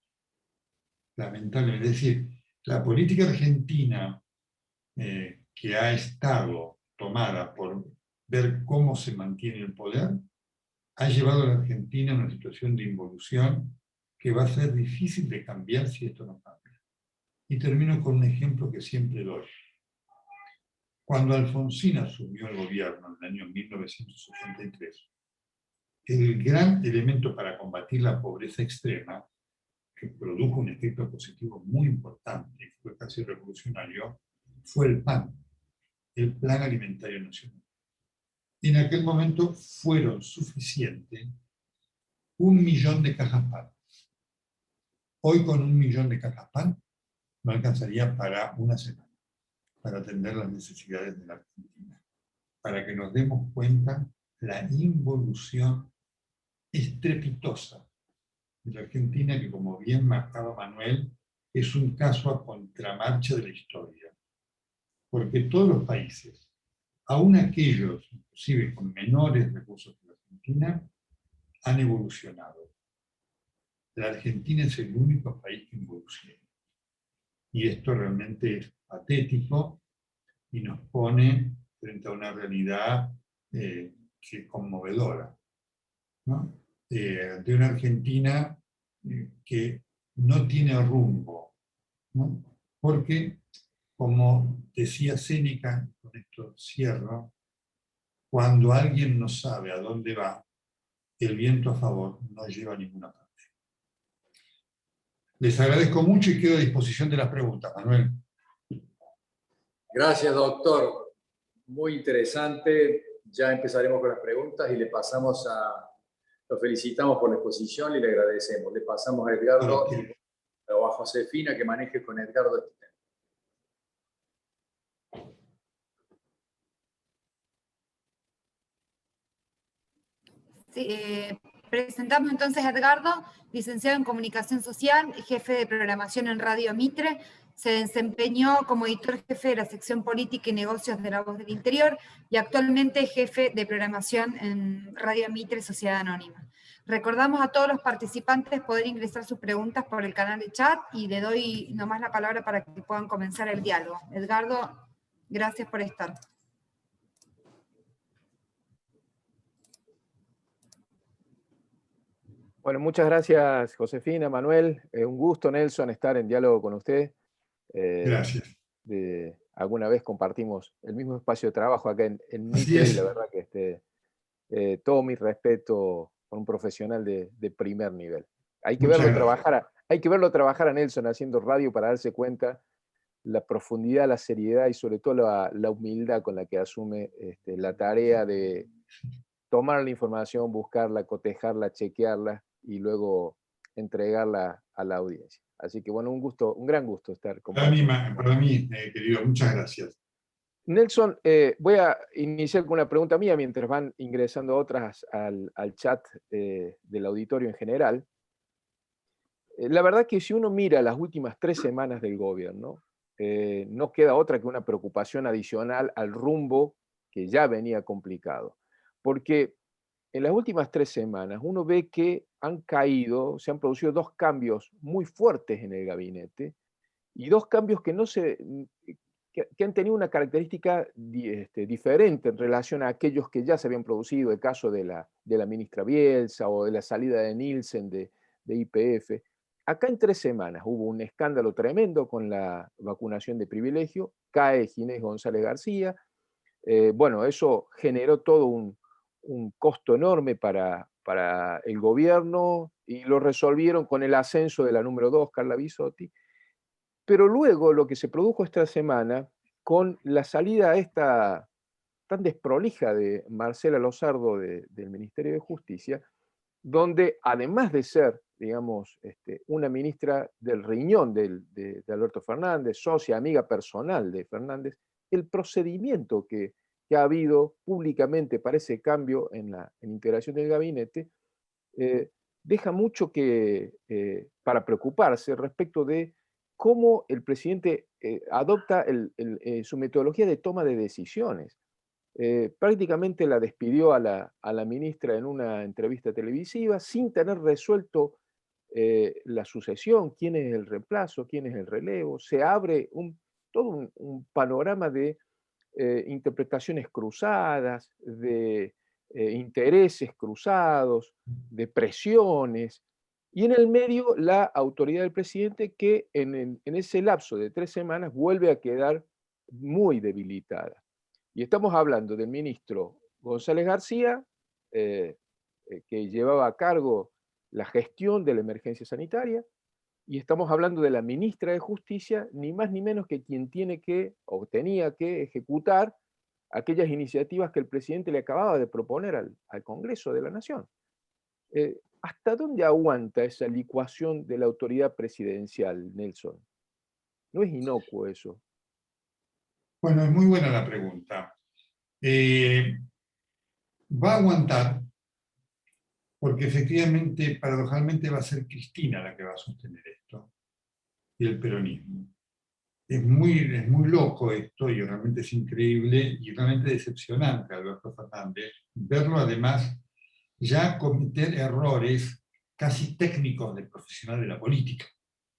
lamentablemente. Es decir, la política argentina que ha estado tomada por ver cómo se mantiene el poder, ha llevado a la Argentina a una situación de involución que va a ser difícil de cambiar si esto no cambia. Y termino con un ejemplo que siempre doy. Cuando Alfonsín asumió el gobierno en el año 1983, el gran elemento para combatir la pobreza extrema, que produjo un efecto positivo muy importante, fue casi revolucionario, fue el PAN, el Plan Alimentario Nacional. En aquel momento fueron suficientes 1 millón de cajas PAN. Hoy con 1 millón de cajas PAN no alcanzaría para una semana, para atender las necesidades de la Argentina. Para que nos demos cuenta la involución estrepitosa de la Argentina, que como bien marcaba Manuel, es un caso a contramarcha de la historia. Porque todos los países, aun aquellos, inclusive con menores recursos que la Argentina, han evolucionado. La Argentina es el único país que evoluciona. Y esto realmente es patético y nos pone frente a una realidad que es conmovedora, ¿no? De una Argentina que no tiene rumbo, ¿no? Porque, como decía Séneca, con esto cierro, cuando alguien no sabe a dónde va, el viento a favor no lleva a ninguna parte. Les agradezco mucho y quedo a disposición de las preguntas, Manuel. Gracias, doctor. Muy interesante. Ya empezaremos con las preguntas y le pasamos lo felicitamos por la exposición y le agradecemos. Le pasamos a Edgardo o a Josefina que maneje con Edgardo este tema. Sí, presentamos entonces a Edgardo, licenciado en Comunicación Social, jefe de programación en Radio Mitre. Se desempeñó como editor jefe de la sección Política y Negocios de La Voz del Interior y actualmente jefe de programación en Radio Mitre Sociedad Anónima. Recordamos a todos los participantes poder ingresar sus preguntas por el canal de chat y le doy nomás la palabra para que puedan comenzar el diálogo. Edgardo, gracias por estar. Bueno, muchas gracias, Josefina, Manuel. Un gusto, Nelson, estar en diálogo con usted. Gracias. Alguna vez compartimos el mismo espacio de trabajo acá en Así Mitre, y es. la verdad que todo mi respeto por un profesional de primer nivel. Hay que Muchas verlo gracias. trabajar a Nelson haciendo radio para darse cuenta la profundidad, la seriedad y sobre todo la humildad con la que asume la tarea de tomar la información, buscarla, cotejarla, chequearla y luego entregarla a la audiencia. Así que bueno, un gran gusto estar compartiendo. Para mí, querido, muchas gracias. Nelson, voy a iniciar con una pregunta mía mientras van ingresando otras al chat del auditorio en general. La verdad que si uno mira las últimas 3 semanas del gobierno, no queda otra que una preocupación adicional al rumbo que ya venía complicado. Porque en las últimas 3 semanas uno ve que se han producido 2 cambios muy fuertes en el gabinete y 2 cambios que han tenido una característica diferente en relación a aquellos que ya se habían producido, el caso de la ministra Bielsa o de la salida de Nielsen de YPF. Acá en 3 semanas hubo un escándalo tremendo con la vacunación de privilegio, cae Ginés González García, bueno, eso generó todo un costo enorme para el gobierno y lo resolvieron con el ascenso de la número 2, Carla Bisotti. Pero luego lo que se produjo esta semana, con la salida esta tan desprolija de Marcela Lozardo del Ministerio de Justicia, donde además de ser, digamos, una ministra del riñón de Alberto Fernández, socia, amiga personal de Fernández, el procedimiento que ha habido públicamente para ese cambio en la integración del gabinete, deja mucho para preocuparse respecto de cómo el presidente adopta su metodología de toma de decisiones. prácticamente la despidió a la ministra en una entrevista televisiva sin tener resuelto la sucesión, quién es el reemplazo, quién es el relevo. Se abre todo un panorama de interpretaciones cruzadas, de intereses cruzados, de presiones, y en el medio la autoridad del presidente que en ese lapso de 3 semanas vuelve a quedar muy debilitada. Y estamos hablando del ministro González García, que llevaba a cargo la gestión de la emergencia sanitaria, y estamos hablando de la ministra de Justicia, ni más ni menos que quien tiene que, o tenía que ejecutar aquellas iniciativas que el presidente le acababa de proponer al Congreso de la Nación. ¿Hasta dónde aguanta esa licuación de la autoridad presidencial, Nelson? ¿No es inocuo eso? Bueno, es muy buena la pregunta. Va a aguantar porque efectivamente, paradojalmente, va a ser Cristina la que va a sostener esto, y el peronismo. Es muy loco esto, y realmente es increíble, y realmente decepcionante, Alberto Fernández, verlo además ya cometer errores casi técnicos de profesional de la política.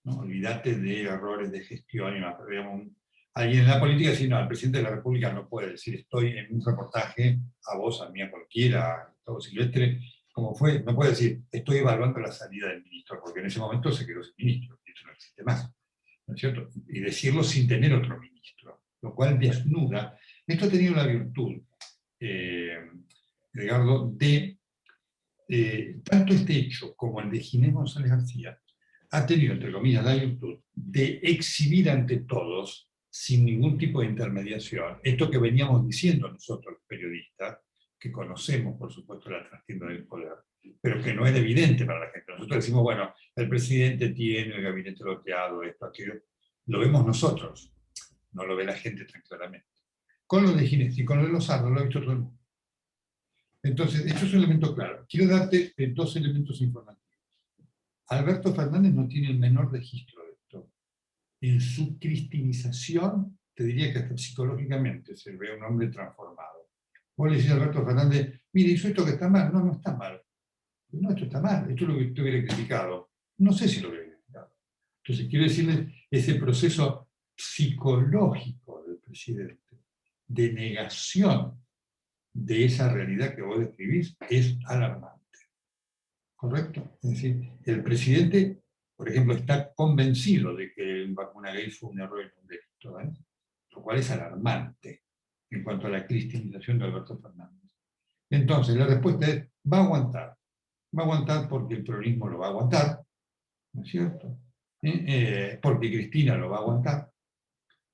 ¿No? Olvídate de errores de gestión, digamos, alguien en la política dice, no, el presidente de la República no puede decir, estoy en un reportaje, a vos, a mí, a cualquiera, a Gustavo Silvestre, como fue, no puede decir, estoy evaluando la salida del ministro, porque en ese momento se quedó sin ministro, y esto no existe más, ¿no es cierto? Y decirlo sin tener otro ministro, lo cual desnuda. Esto ha tenido la virtud, Edgardo, de tanto este hecho como el de Ginés González García, ha tenido, entre comillas, la virtud de exhibir ante todos, sin ningún tipo de intermediación, esto que veníamos diciendo nosotros los periodistas, que conocemos, por supuesto, la trastienda del poder, pero que no es evidente para la gente. Nosotros decimos, bueno, el presidente tiene el gabinete loteado, esto, aquello. Lo vemos nosotros, no lo ve la gente tan claramente. Con lo de Ginés y con lo de Lozano lo ha visto todo el mundo. Entonces, esto es un elemento claro. Quiero darte 2 elementos informativos. Alberto Fernández no tiene el menor registro de esto. En su cristinización, te diría que hasta psicológicamente se ve un hombre transformado. Vos le decís a Alberto Fernández, mire, hizo esto que está mal. No, no está mal. No, esto está mal. Esto es lo que te hubiera criticado. No sé si lo hubiera criticado. Entonces, quiero decirles, ese proceso psicológico del presidente, de negación de esa realidad que vos describís, es alarmante. ¿Correcto? Es decir, el presidente, por ejemplo, está convencido de que el vacuna gay fue un error y un delito, ¿eh? Lo cual es alarmante en cuanto a la cristalización de Alberto Fernández. Entonces, la respuesta es, va a aguantar. Va a aguantar porque el peronismo lo va a aguantar, ¿no es cierto? Porque Cristina lo va a aguantar,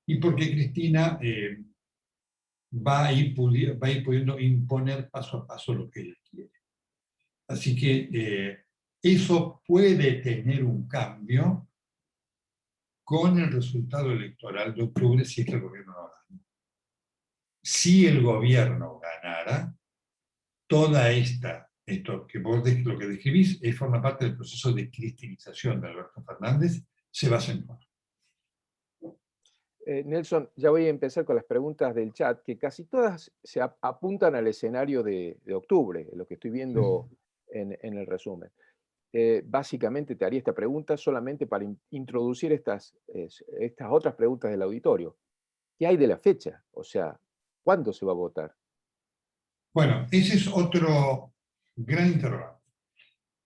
y porque Cristina va a ir pudiendo imponer paso a paso lo que ella quiere. Así que eso puede tener un cambio con el resultado electoral de octubre si es que el gobierno no gana. Si el gobierno ganara, toda esto que vos lo que describís forma parte del proceso de cristalización de Alberto Fernández, se va a acentuar. Nelson, ya voy a empezar con las preguntas del chat, que casi todas se apuntan al escenario de octubre, lo que estoy viendo en el resumen. Básicamente te haría esta pregunta solamente para introducir estas otras preguntas del auditorio. ¿Qué hay de la fecha? O sea, ¿cuándo se va a votar? Bueno, ese es otro gran interrogante.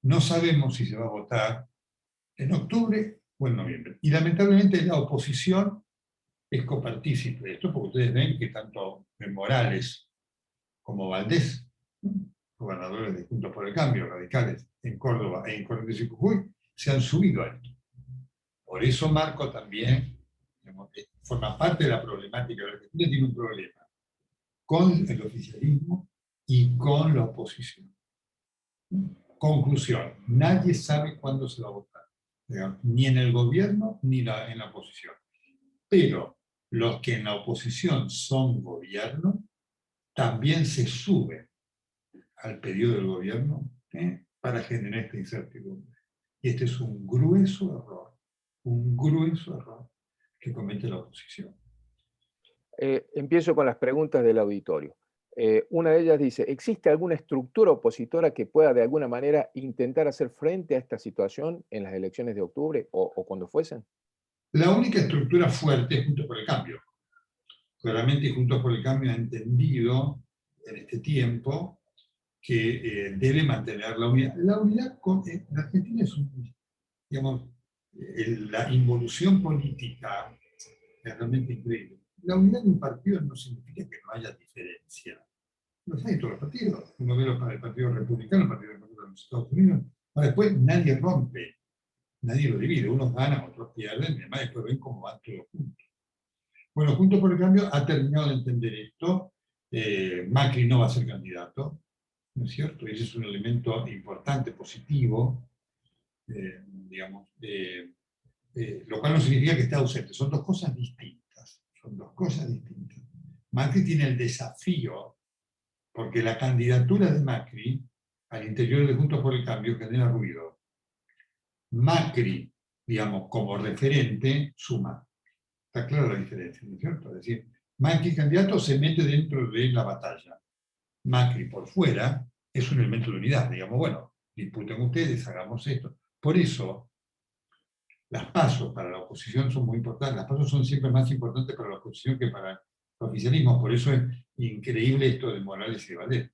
No sabemos si se va a votar en octubre o en noviembre. Y lamentablemente la oposición es copartícipe de esto, porque ustedes ven que tanto Morales como Valdés, gobernadores de Juntos por el Cambio, radicales en Córdoba e en Corrientes y Jujuy, se han subido a esto. Por eso Marco también, digamos, forma parte de la problemática. La Argentina tiene un problema con el oficialismo y con la oposición. Conclusión, nadie sabe cuándo se va a votar, digamos, ni en el gobierno ni en la oposición. Pero los que en la oposición son gobierno también se suben al pedido del gobierno para generar esta incertidumbre. Y este es un grueso error que comete la oposición. Empiezo con las preguntas del auditorio. Una de ellas dice, ¿existe alguna estructura opositora que pueda de alguna manera intentar hacer frente a esta situación en las elecciones de octubre o cuando fuesen? La única estructura fuerte es Juntos por el Cambio. Claramente Juntos por el Cambio ha entendido en este tiempo que debe mantener la unidad. La unidad en Argentina es digamos, la involución política es realmente increíble. La unidad de un partido no significa que no haya diferencia. Los hay en todos los partidos. Uno ve el Partido Republicano, el Partido Republicano de los Estados Unidos. Después nadie rompe, nadie lo divide. Unos ganan, otros pierden, y además después ven cómo van todos juntos. Bueno, Juntos por el Cambio ha terminado de entender esto. Macri no va a ser candidato, ¿no es cierto? Ese es un elemento importante, positivo, digamos, lo cual no significa que esté ausente. Son dos cosas distintas. Son dos cosas distintas. Macri tiene el desafío, porque la candidatura de Macri al interior de Juntos por el Cambio genera ruido. Macri, digamos, como referente, suma. Está clara la diferencia, ¿no es cierto? Es decir, Macri candidato se mete dentro de la batalla. Macri por fuera es un elemento de unidad. Digamos, bueno, disputen ustedes, hagamos esto. Por eso, las PASO para la oposición son muy importantes. Las PASO son siempre más importantes para la oposición que para el oficialismo. Por eso es increíble esto de Morales y de Vallet.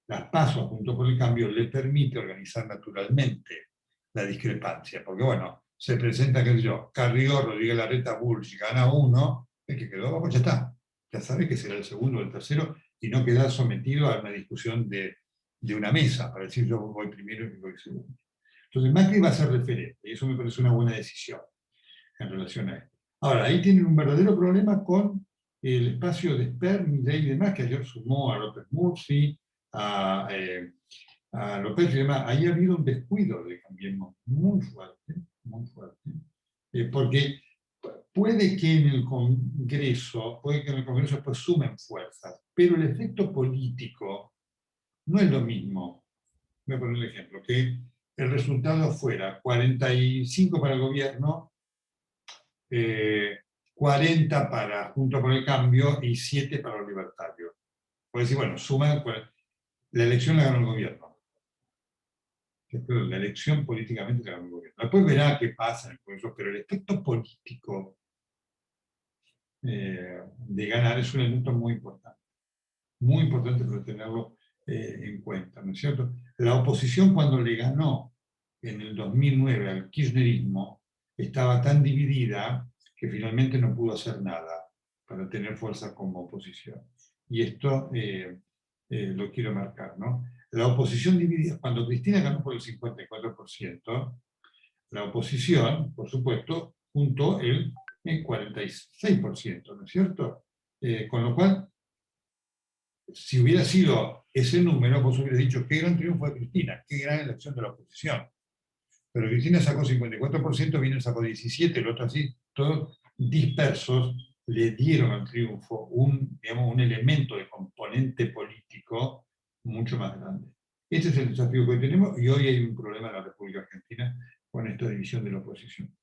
Las PASO, junto por el Cambio, le permite organizar naturalmente la discrepancia. Porque, bueno, se presenta, qué sé yo, Carrió, Rodríguez Larreta, Bullrich, gana uno, el que quedó abajo ya está. Ya sabe que será el segundo o el tercero, y no quedar sometido a una discusión de una mesa, para decir yo voy primero y voy segundo. Entonces Macri va a ser referente, y eso me parece una buena decisión en relación a esto. Ahora, ahí tienen un verdadero problema con el espacio de Esper, Milei y demás, que ayer sumó a López Murphy, a López y demás. Ahí ha habido un descuido de Cambiemos muy fuerte, porque puede que en el Congreso pues sumen fuerzas, pero el efecto político no es lo mismo. Voy a poner un ejemplo, que el resultado fuera 45 para el gobierno, 40 para Juntos por el Cambio y 7 para los libertarios. Puede decir, bueno, suman, la elección la ganó el gobierno. La elección políticamente la ganó el gobierno. Después verá qué pasa en el Congreso, pero el efecto político de ganar es un elemento muy importante para tenerlo en cuenta, ¿no es cierto? La oposición cuando le ganó en el 2009 al kirchnerismo estaba tan dividida que finalmente no pudo hacer nada para tener fuerza como oposición. Y esto lo quiero marcar, ¿no? La oposición dividida, cuando Cristina ganó por el 54%, la oposición, por supuesto, juntó el 46%, ¿no es cierto? Con lo cual, si hubiera sido ese número, vos hubieras dicho, qué gran triunfo de Cristina, qué gran elección de la oposición. Pero Cristina sacó 54%, Biden sacó 17%, el otro así, todos dispersos, le dieron al triunfo digamos, un elemento de componente político mucho más grande. Este es el desafío que hoy tenemos, y hoy hay un problema en la República Argentina con esta división de la oposición.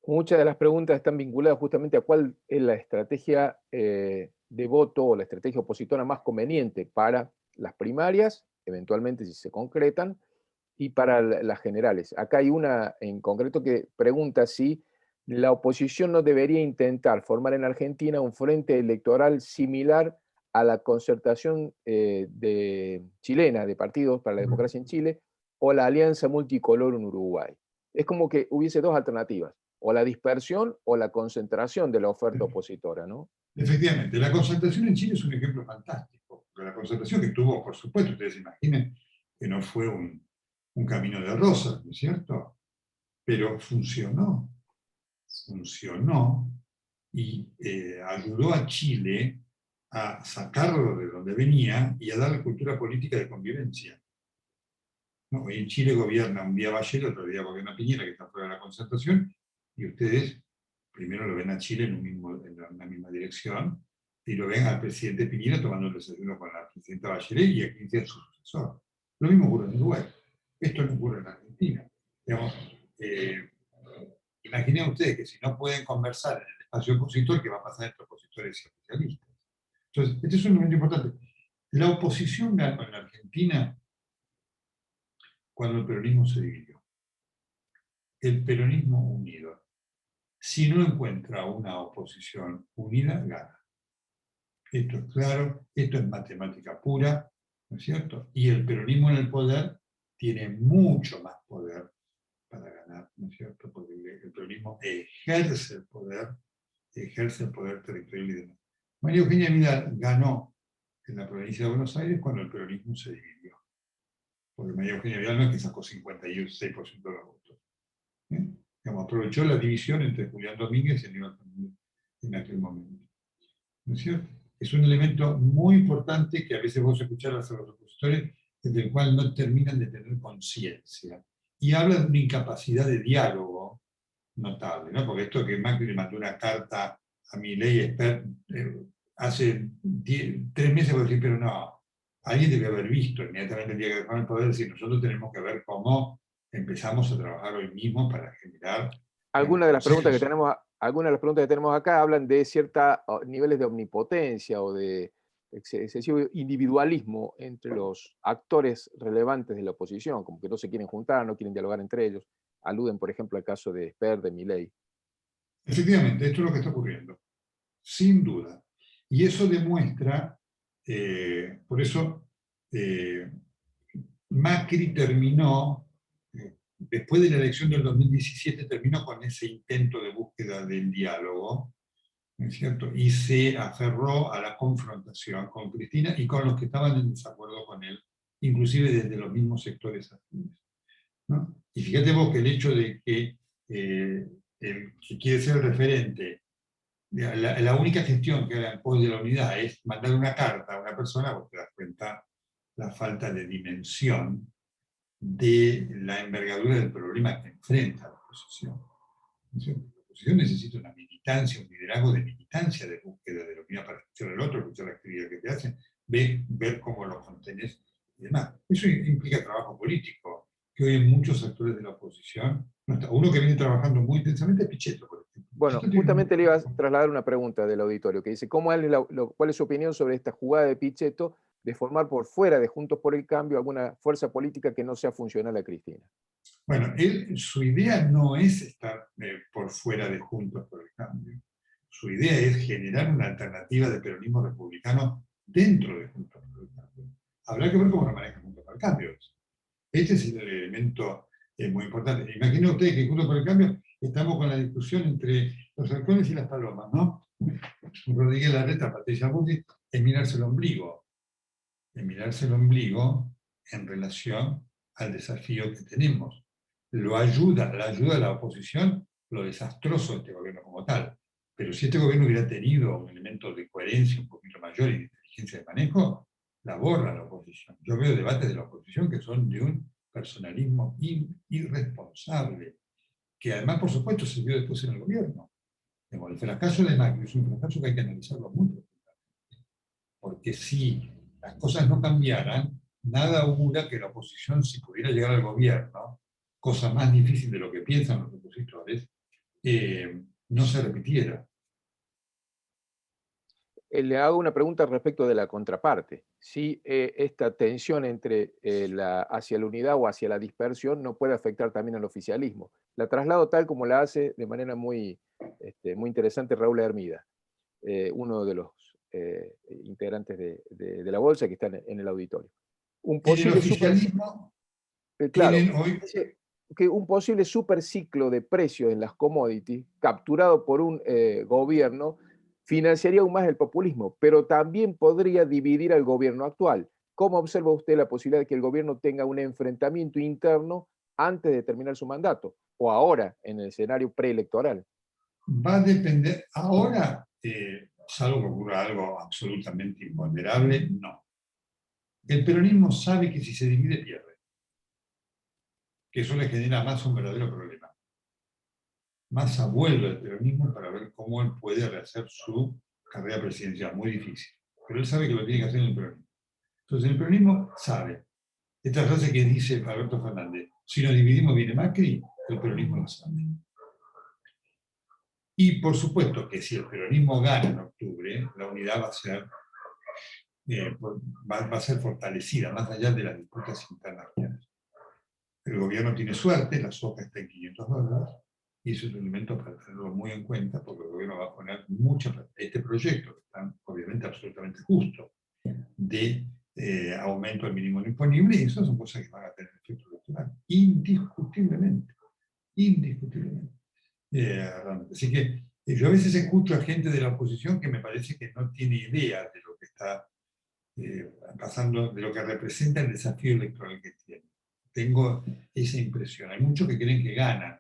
Muchas de las preguntas están vinculadas justamente a cuál es la estrategia de voto o la estrategia opositora más conveniente para las primarias, eventualmente si se concretan, y para las generales. Acá hay una en concreto que pregunta si la oposición no debería intentar formar en Argentina un frente electoral similar a la concertación chilena de partidos para la democracia en Chile o la alianza multicolor en Uruguay. Es como que hubiese dos alternativas, o la dispersión o la concentración de la oferta opositora, ¿no? Efectivamente, la concertación en Chile es un ejemplo fantástico. La concertación que tuvo, por supuesto, ustedes imaginen que no fue un camino de rosas, ¿no es cierto? Pero funcionó y ayudó a Chile a sacarlo de donde venía y a darle cultura política de convivencia. ¿No? Hoy en Chile gobierna un día Bachelet, otro día gobierna Piñera, que está fuera de la concertación, y ustedes primero lo ven a Chile en la misma dirección, y lo ven al presidente Piñera tomando el desayuno con la presidenta Bachelet y a quien sea su sucesor. Lo mismo ocurre en Uruguay. Esto no ocurre en Argentina. Digamos, imaginen ustedes que si no pueden conversar en el espacio opositor, ¿qué va a pasar entre opositores y oficialistas? Entonces, este es un momento importante. La oposición ganó en Argentina cuando el peronismo se dividió. El peronismo unido, si no encuentra una oposición unida, gana. Esto es claro, esto es matemática pura, ¿no es cierto? Y el peronismo en el poder tiene mucho más poder para ganar, ¿no es cierto? Porque el peronismo ejerce el poder territorial y demás. María Eugenia Vidal ganó en la provincia de Buenos Aires cuando el peronismo se dividió. Porque María Eugenia Vidal no es que sacó 56% de los votos. Digamos, aprovechó la división entre Julián Domínguez y Aníbal Fernández en aquel momento. ¿No es cierto? Es un elemento muy importante que a veces vos escuchás a los opositores, del cual no terminan de tener conciencia. Y habla de una incapacidad de diálogo notable, ¿no? Porque esto que Macri le mandó una carta a Milei hace 3 meses, por decir, pero no, alguien debe haber visto, inmediatamente el día que dejaron el poder, decir, nosotros tenemos que ver cómo empezamos a trabajar hoy mismo para generar... Algunas de las preguntas que tenemos acá hablan de ciertos niveles de omnipotencia o de excesivo individualismo entre los actores relevantes de la oposición, como que no se quieren juntar, no quieren dialogar entre ellos. Aluden, por ejemplo, al caso de Esper, de Milei. Efectivamente, esto es lo que está ocurriendo, sin duda. Y eso demuestra, por eso Macri terminó, después de la elección del 2017, terminó con ese intento de búsqueda del diálogo, ¿no es cierto? Y se aferró a la confrontación con Cristina y con los que estaban en desacuerdo con él, inclusive desde los mismos sectores afines, ¿no? Y fíjate vos que el hecho de que el que quiere ser el referente, la única gestión que haga en pos de la unidad es mandar una carta a una persona, vos te das cuenta la falta de dimensión de la envergadura del problema que enfrenta la oposición. La oposición necesita una militancia, un liderazgo de militancia, de búsqueda de la unidad para escuchar al otro, escuchar la actividad que te hacen, ver cómo lo contenés y demás. Eso implica trabajo político, que hoy en muchos actores de la oposición no está. Uno que viene trabajando muy intensamente es Pichetto, por ejemplo. Bueno, justamente le iba a trasladar una pregunta del auditorio, que dice, ¿cuál es su opinión sobre esta jugada de Pichetto de formar por fuera de Juntos por el Cambio alguna fuerza política que no sea funcional a Cristina? Bueno, su idea no es estar por fuera de Juntos por el Cambio. Su idea es generar una alternativa de peronismo republicano dentro de Juntos por el Cambio. Habrá que ver cómo lo maneja Juntos por el Cambio. Este es el elemento muy importante. Imaginen ustedes que Juntos por el Cambio estamos con la discusión entre los halcones y las palomas, ¿no? Rodríguez Larreta, Patricia Bullrich, es mirarse el ombligo. Es mirarse el ombligo en relación al desafío que tenemos. La ayuda a la oposición, lo desastroso de este gobierno como tal. Pero si este gobierno hubiera tenido un elemento de coherencia un poquito mayor y de inteligencia de manejo, la borra la oposición. Yo veo debates de la oposición que son de un personalismo irresponsable, que además, por supuesto, se vio después en el gobierno. El fracaso de Macri es un fracaso que hay que analizarlo muy profundamente. Porque si las cosas no cambiaran, nada augura que la oposición, si pudiera llegar al gobierno, cosa más difícil de lo que piensan los opositores, no se repitiera. Le hago una pregunta respecto de la contraparte. Si esta tensión entre hacia la unidad o hacia la dispersión no puede afectar también al oficialismo. La traslado tal como la hace de manera muy interesante Raúl Hermida, uno de los integrantes de la Bolsa que están en el auditorio. Un posible oficialismo tienen hoy... que un posible superciclo de precios en las commodities capturado por un gobierno financiaría aún más el populismo, pero también podría dividir al gobierno actual. ¿Cómo observa usted la posibilidad de que el gobierno tenga un enfrentamiento interno antes de terminar su mandato? O ahora, en el escenario preelectoral. Va a depender, ahora, salvo que ocurra algo absolutamente imponderable, no. El peronismo sabe que si se divide, pierde. Que eso le genera más un verdadero problema. Massa vuelve al peronismo para ver cómo él puede rehacer su carrera presidencial, muy difícil. Pero él sabe que lo tiene que hacer en el peronismo. Entonces el peronismo sabe. Esta frase que dice Alberto Fernández, si nos dividimos viene Macri, el peronismo lo sabe. Y por supuesto que si el peronismo gana en octubre, la unidad va a ser va a ser fortalecida, más allá de las disputas internas. El gobierno tiene suerte, la soja está en $500, y eso es un elemento para tenerlo muy en cuenta, porque el gobierno va a poner mucha plata. Este proyecto, que está obviamente absolutamente justo, de aumento del mínimo imponible, y eso son cosas que van a tener efecto electoral, indiscutiblemente. Indiscutiblemente. Así que yo a veces escucho a gente de la oposición que me parece que no tiene idea de lo que está pasando, de lo que representa el desafío electoral que tiene. Tengo esa impresión. Hay muchos que creen que ganan.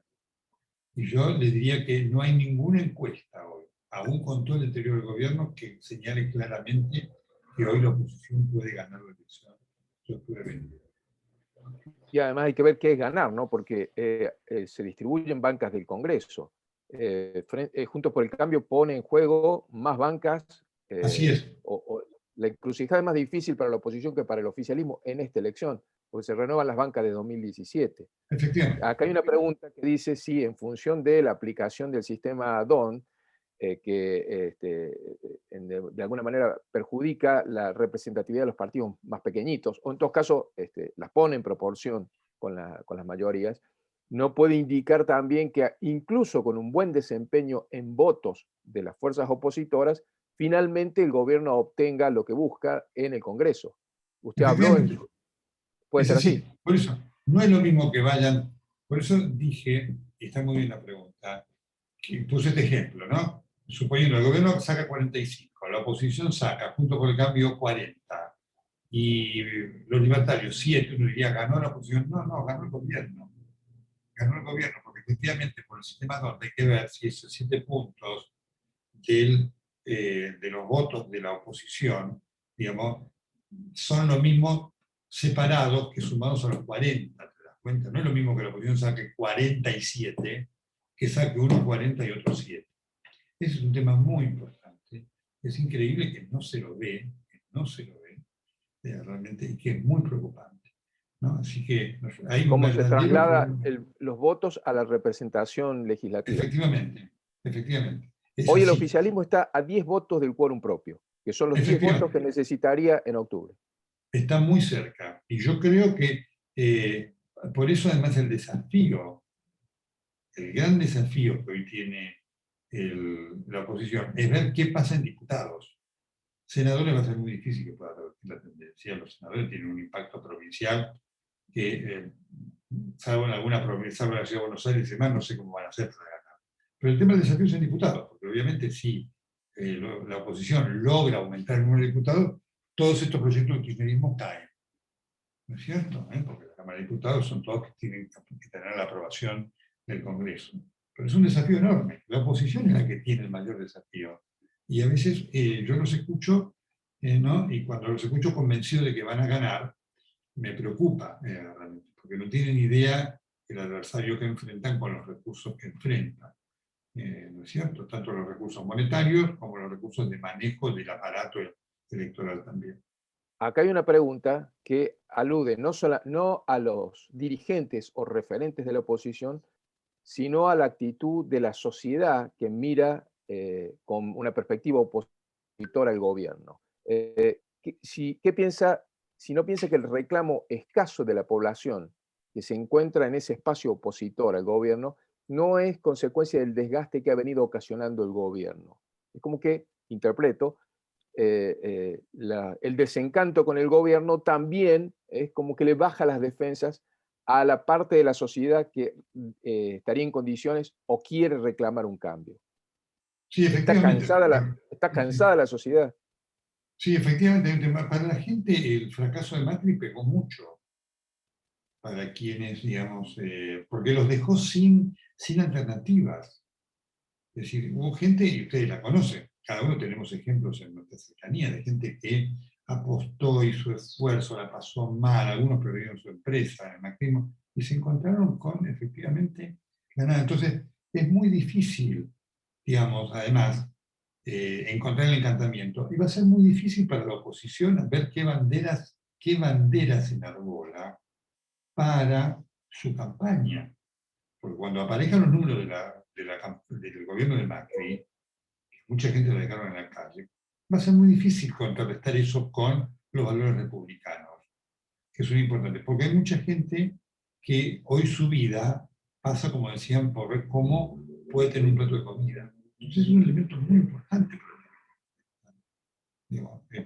Y yo les diría que no hay ninguna encuesta hoy, aún con todo el deterioro del gobierno, que señale claramente que hoy la oposición puede ganar la elección. Yo pude ver. Y además hay que ver qué es ganar, ¿no? Porque se distribuyen bancas del Congreso. Juntos por el Cambio pone en juego más bancas. Así es. La encrucijada es más difícil para la oposición que para el oficialismo en esta elección, porque se renuevan las bancas de 2017. Efectivamente. Acá hay una pregunta que dice si en función de la aplicación del sistema DON, que de alguna manera perjudica la representatividad de los partidos más pequeñitos, o en todo caso las pone en proporción con las mayorías, no puede indicar también que incluso con un buen desempeño en votos de las fuerzas opositoras, finalmente el gobierno obtenga lo que busca en el Congreso. Usted habló, puede ser así. Por eso, no es lo mismo que vayan, por eso dije, y está muy bien la pregunta, que puse este ejemplo, ¿no? Suponiendo el gobierno saca 45, la oposición saca, junto con el cambio, 40, y los libertarios 7, uno diría, ¿ganó la oposición? No, ganó el gobierno. Ganó el gobierno, porque efectivamente por el sistema donde hay que ver si esos 7 puntos de los votos de la oposición, digamos, son lo mismo separados que sumados a los 40, ¿te das cuenta? No es lo mismo que la oposición saque 47, que saque uno 40 y otro 7. Ese es un tema muy importante. Es increíble que no se lo ve, realmente, y que es muy preocupante, ¿no? Así que hay un ¿Cómo se traslada problema. los votos a la representación legislativa? Efectivamente. Hoy el oficialismo está a 10 votos del quórum propio, que son los 10 votos que necesitaría en octubre. Está muy cerca. Y yo creo que por eso además el gran desafío que hoy tiene la oposición es ver qué pasa en diputados. Senadores va a ser muy difícil que pueda revertir la tendencia. Los senadores tienen un impacto provincial que, salvo en alguna provincia, salvo en la Ciudad de Buenos Aires y demás, no sé cómo van a hacer para ganar. Pero el tema del desafío es en diputados, porque obviamente si la oposición logra aumentar el número de diputados, todos estos proyectos de kirchnerismo caen. ¿No es cierto? Porque la Cámara de Diputados son todos que tienen que tener la aprobación del Congreso. Pero es un desafío enorme. La oposición es la que tiene el mayor desafío. Y a veces yo los escucho, ¿no? Y cuando los escucho convencidos de que van a ganar, me preocupa realmente, porque no tienen idea del adversario que enfrentan con los recursos que enfrentan. ¿No es cierto? Tanto los recursos monetarios como los recursos de manejo del aparato electoral también. Acá hay una pregunta que alude no a los dirigentes o referentes de la oposición, sino a la actitud de la sociedad que mira con una perspectiva opositora al gobierno. ¿Qué piensa, si no piensa que el reclamo escaso de la población que se encuentra en ese espacio opositor al gobierno no es consecuencia del desgaste que ha venido ocasionando el gobierno? Es como que, interpreto, el desencanto con el gobierno también es como que le baja las defensas a la parte de la sociedad que estaría en condiciones o quiere reclamar un cambio. Sí, efectivamente. Está cansada la sociedad. Sí, efectivamente. Para la gente el fracaso de Macri pegó mucho. Para quienes, digamos, porque los dejó sin alternativas. Es decir, hubo gente, y ustedes la conocen, cada uno tenemos ejemplos en nuestra cercanía, de gente que apostó, hizo esfuerzo, la pasó mal, algunos perdieron su empresa, el macrismo, y se encontraron con, efectivamente, nada. Entonces, es muy difícil, digamos, además, encontrar el encantamiento. Y va a ser muy difícil para la oposición ver qué banderas enarbola para su campaña. Porque cuando aparezcan los números del gobierno de Macri, mucha gente lo dejaron en la calle, va a ser muy difícil contrarrestar eso con los valores republicanos, que son importantes, porque hay mucha gente que hoy su vida pasa, como decían, por ver cómo puede tener un plato de comida. Entonces es un elemento muy importante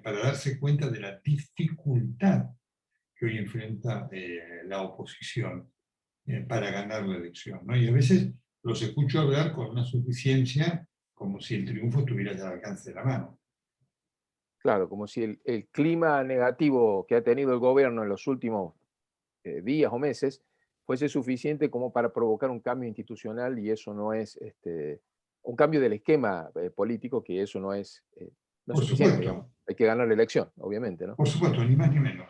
para darse cuenta de la dificultad que hoy enfrenta la oposición para ganar la elección, ¿no? Y a veces los escucho hablar con una suficiencia como si el triunfo estuviera ya al alcance de la mano. Claro, como si el clima negativo que ha tenido el gobierno en los últimos días o meses fuese suficiente como para provocar un cambio institucional, y eso no es un cambio del esquema político, que eso no es Por suficiente, digamos. supuesto, Hay que ganar la elección, obviamente, ¿no? por supuesto, ni más ni menos.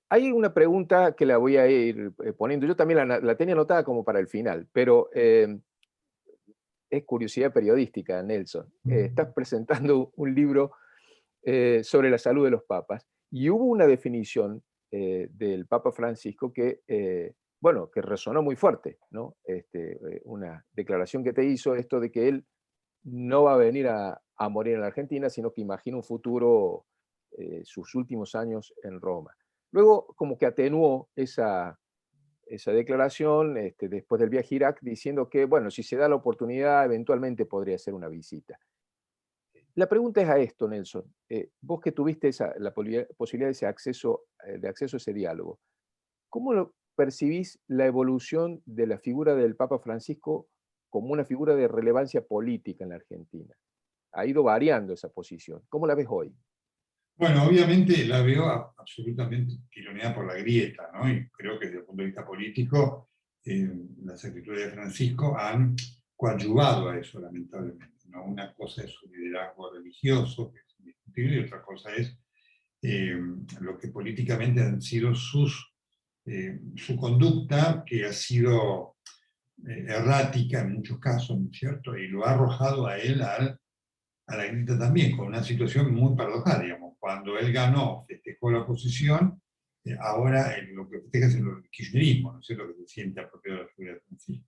Hay una pregunta que la voy a ir poniendo. Yo también la tenía anotada como para el final, pero es curiosidad periodística, Nelson. Estás presentando un libro sobre la salud de los papas, y hubo una definición del Papa Francisco que, bueno, que resonó muy fuerte, ¿no? Una declaración que te hizo, esto de que él no va a venir a morir en la Argentina, sino que imagina un futuro, sus últimos años en Roma. Luego, como que atenuó esa declaración después del viaje a Irak, diciendo que, bueno, si se da la oportunidad, eventualmente podría ser una visita. La pregunta es a esto, Nelson. Vos que tuviste la posibilidad de acceso a ese diálogo, ¿cómo percibís la evolución de la figura del Papa Francisco como una figura de relevancia política en la Argentina? Ha ido variando esa posición. ¿Cómo la ves hoy? Bueno, obviamente la veo absolutamente tironeada por la grieta, ¿no? Y creo que desde el punto de vista político, las escrituras de Francisco han coadyuvado a eso, lamentablemente, ¿no? Una cosa es su liderazgo religioso, que es indiscutible, y otra cosa es lo que políticamente han sido su conducta, que ha sido errática en muchos casos, ¿no es cierto? Y lo ha arrojado a él a la grieta también, con una situación muy paradojal, digamos. Cuando él ganó, festejó la oposición, ahora lo que festeja es el kirchnerismo, ¿no es cierto?, que se siente apropiado de la figura de Francisco.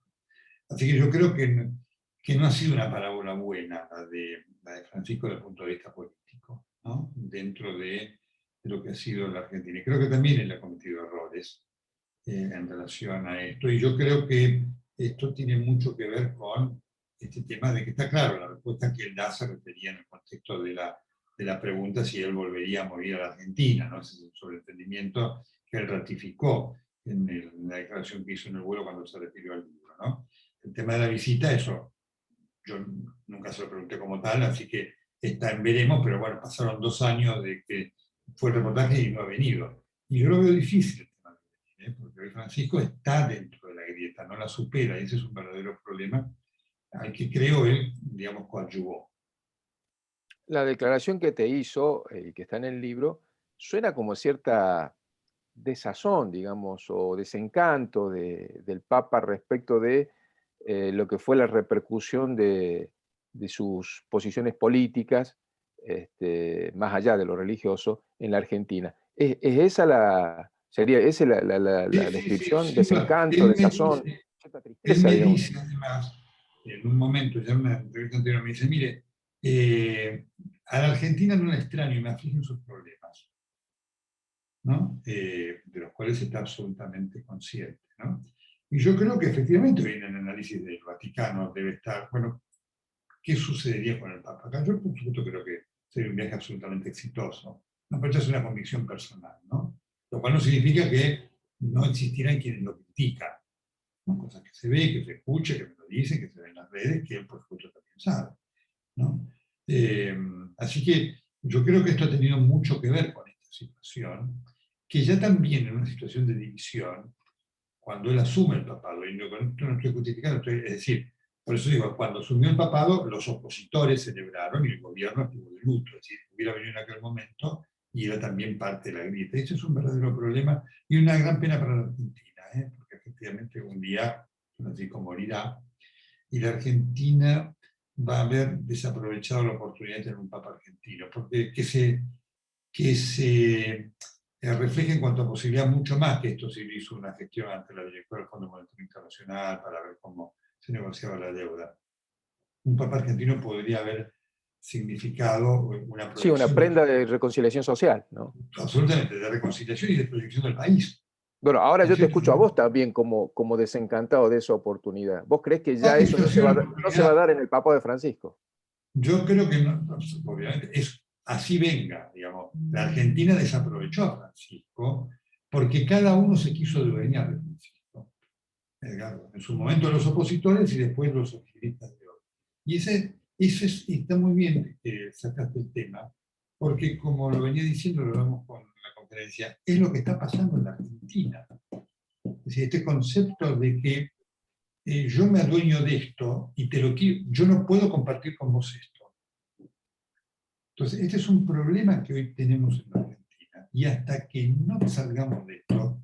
Así que yo creo que no ha sido una parábola buena la de Francisco desde el punto de vista político, ¿no? Dentro de lo que ha sido la Argentina. Y creo que también él ha cometido errores en relación a esto. Y yo creo que esto tiene mucho que ver con este tema de que está claro, la respuesta que él da se refería en el contexto de la pregunta si él volvería a morir a la Argentina, ¿no? Ese es el sobreentendimiento que él ratificó en la declaración que hizo en el vuelo cuando se refirió al libro, ¿no? El tema de la visita, eso yo nunca se lo pregunté como tal, así que está en veremos, pero bueno, pasaron 2 años de que fue el reportaje y no ha venido. Y yo lo veo difícil el tema de venir, porque hoy Francisco está dentro de la grieta, no la supera, y ese es un verdadero problema al que creo él, digamos, coadyuvó. La declaración que te hizo, y que está en el libro, suena como cierta desazón, digamos, o desencanto del Papa respecto de lo que fue la repercusión de sus posiciones políticas, más allá de lo religioso, en la Argentina. ¿Es esa sería esa la Sí, descripción? sin duda. Desencanto, desazón, cierta Él tristeza, me digamos. dice además, en un momento, ya en una entrevista anterior, me dice, mire, a la Argentina no la extraño, me afligen sus problemas, ¿no? De los cuales está absolutamente consciente, ¿no? Y yo creo que efectivamente hoy en el análisis del Vaticano debe estar, bueno, ¿qué sucedería con el Papa? Acá yo, por supuesto, creo que sería un viaje absolutamente exitoso, ¿no? Pero esa es una convicción personal, ¿no? Lo cual no significa que no existieran quienes lo critican, ¿no? Cosas que se ve, que se escucha, que me lo dicen, que se ven en las redes, que él, por supuesto, también sabe, ¿no? Así que yo creo que esto ha tenido mucho que ver con esta situación, que ya también en una situación de división, cuando él asume el papado, y con esto no estoy justificando, es decir, por eso digo, cuando asumió el papado, los opositores celebraron y el gobierno estuvo de luto, es decir, hubiera venido en aquel momento y era también parte de la grieta. Eso es un verdadero problema y una gran pena para la Argentina, porque efectivamente un día Francisco morirá y la Argentina va a haber desaprovechado la oportunidad de tener un papa argentino, porque que se refleje en cuanto a posibilidad mucho más que esto se hizo una gestión ante la directora del Fondo Monetario Internacional para ver cómo se negociaba la deuda. Un papa argentino podría haber significado, una Sí, una proyección prenda de reconciliación social, ¿no? absolutamente de reconciliación y de proyección del país. Bueno, ahora ¿No es yo te cierto? escucho a vos también como desencantado de esa oportunidad. ¿Vos creés que No, ya eso esto no ha se sido va, una no se va a oportunidad. dar en el Papa de Francisco? Yo creo que no, obviamente es así venga, digamos. La Argentina desaprovechó a Francisco porque cada uno se quiso adueñar de Francisco. En su momento los opositores y después los oficialistas de hoy. Y ese está muy bien que sacaste el tema, porque como lo venía diciendo, lo hablamos con la conferencia, es lo que está pasando en la Argentina. Es decir, este concepto de que yo me adueño de esto y te lo quiero, yo no puedo compartir con vos esto. Entonces, este es un problema que hoy tenemos en la Argentina. Y hasta que no salgamos de esto,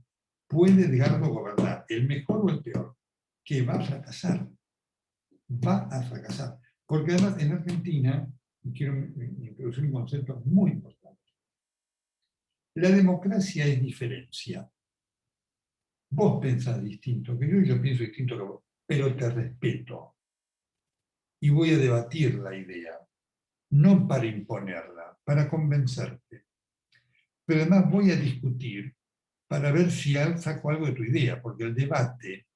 puede Edgardo gobernar, el mejor o el peor, que va a fracasar. Va a fracasar. Porque además en Argentina, y quiero introducir un concepto muy importante, la democracia es diferencia. Vos pensás distinto que yo y yo pienso distinto que vos, pero te respeto. Y voy a debatir la idea, no para imponerla, para convencerte. Pero además voy a discutir para ver si saco algo de tu idea, porque el debate,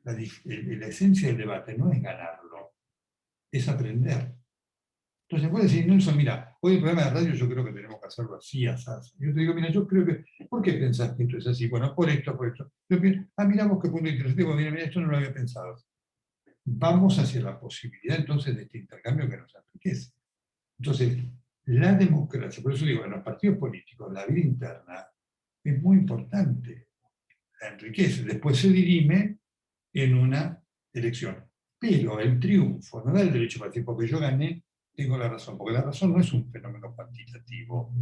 la esencia del debate no es ganarlo, es aprender. Entonces puedes decir, Nelson, mira, hoy el programa de radio yo creo que tenemos que hacerlo así, así. Yo te digo, mira, yo creo que, ¿por qué pensás que esto es así? Bueno, por esto, por esto. Yo pienso, mira vos qué punto interesante, mira, esto no lo había pensado. Vamos hacia la posibilidad entonces de este intercambio que nos enriquece. Entonces, la democracia, por eso digo, en los partidos políticos, la vida interna es muy importante, la enriquece, después se dirime en una elección. Pero el triunfo no da el derecho para decir, porque yo gané, tengo la razón, porque la razón no es un fenómeno cuantitativo,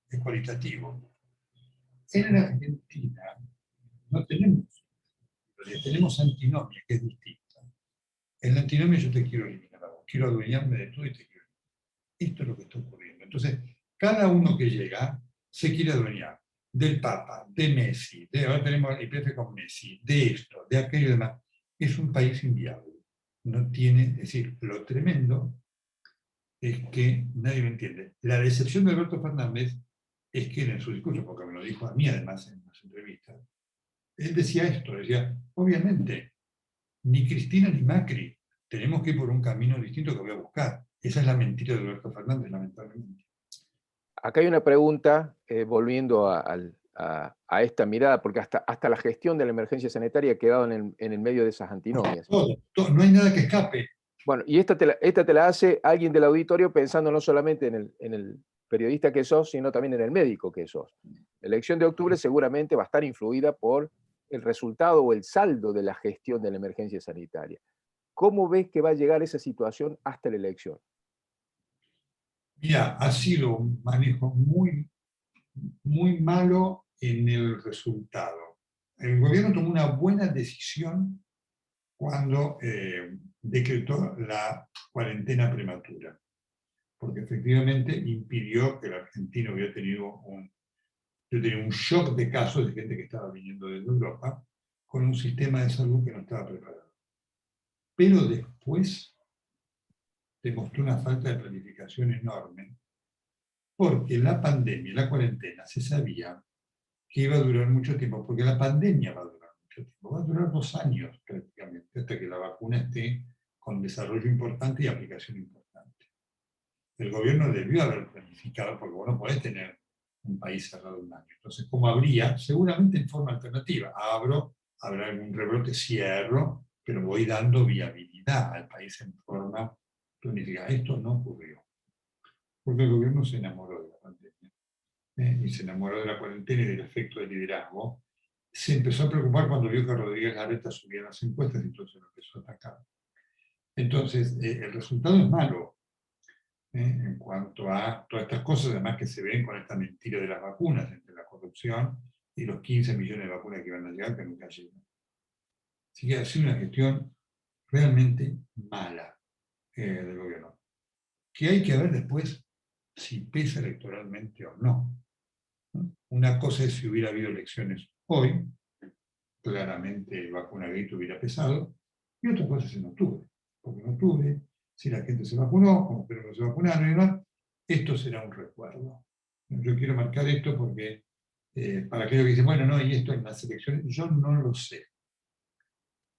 es cualitativo. En la Argentina no tenemos, tenemos antinomia, que es distinta. En la antinomia yo te quiero eliminar a vos, quiero adueñarme de todo y te quiero eliminar. Esto es lo que está ocurriendo. Entonces, cada uno que llega se quiere adueñar del Papa, de Messi, ahora tenemos el IPF con Messi, de esto, de aquello y demás. Es un país inviable. No tiene, es decir, lo tremendo es que nadie lo entiende. La decepción de Alberto Fernández es que en su discurso, porque me lo dijo a mí además en las entrevistas, él decía esto, decía, obviamente, ni Cristina ni Macri, tenemos que ir por un camino distinto que voy a buscar. Esa es la mentira de Alberto Fernández, lamentablemente. Acá hay una pregunta, volviendo a esta mirada, porque hasta la gestión de la emergencia sanitaria ha quedado en el medio de esas antinomias. Todo, no hay nada que escape. Bueno, y esta te la hace alguien del auditorio pensando no solamente en el periodista que sos, sino también en el médico que sos. La elección de octubre seguramente va a estar influida por el resultado o el saldo de la gestión de la emergencia sanitaria. ¿Cómo ves que va a llegar esa situación hasta la elección? Mira, ha sido un manejo muy, muy malo en el resultado. El gobierno tomó una buena decisión cuando decretó la cuarentena prematura, porque efectivamente impidió que el argentino hubiera tenido un shock de casos de gente que estaba viniendo desde Europa con un sistema de salud que no estaba preparado. Pero después demostró una falta de planificación enorme, porque la pandemia, la cuarentena, se sabía que iba a durar mucho tiempo, porque la pandemia va a durar mucho tiempo, va a durar 2 años prácticamente, hasta que la vacuna esté con desarrollo importante y aplicación importante. El gobierno debió haber planificado, porque vos no podés tener un país cerrado un año. Entonces, ¿cómo habría? Seguramente en forma alternativa. Habrá algún rebrote, cierro, pero voy dando viabilidad al país en forma planificada. Esto no ocurrió, porque el gobierno se enamoró de la pandemia y se enamoró de la cuarentena y del efecto de liderazgo. Se empezó a preocupar cuando vio que Rodríguez Larreta subía las encuestas y entonces lo empezó a atacar. Entonces, el resultado es malo. En cuanto a todas estas cosas, además que se ven con esta mentira de las vacunas, entre la corrupción y los 15 millones de vacunas que iban a llegar, que nunca llegan. Así que ha sido una gestión realmente mala del gobierno. Que hay que ver después si pesa electoralmente o no. Una cosa es si hubiera habido elecciones hoy, claramente el vacunagate hubiera pesado, y otra cosa es en octubre, porque en octubre si la gente se vacunó, como espero que se vacunaron y demás, esto será un recuerdo. Yo quiero marcar esto porque, para aquellos que dicen, bueno, no, y esto en las elecciones, yo no lo sé.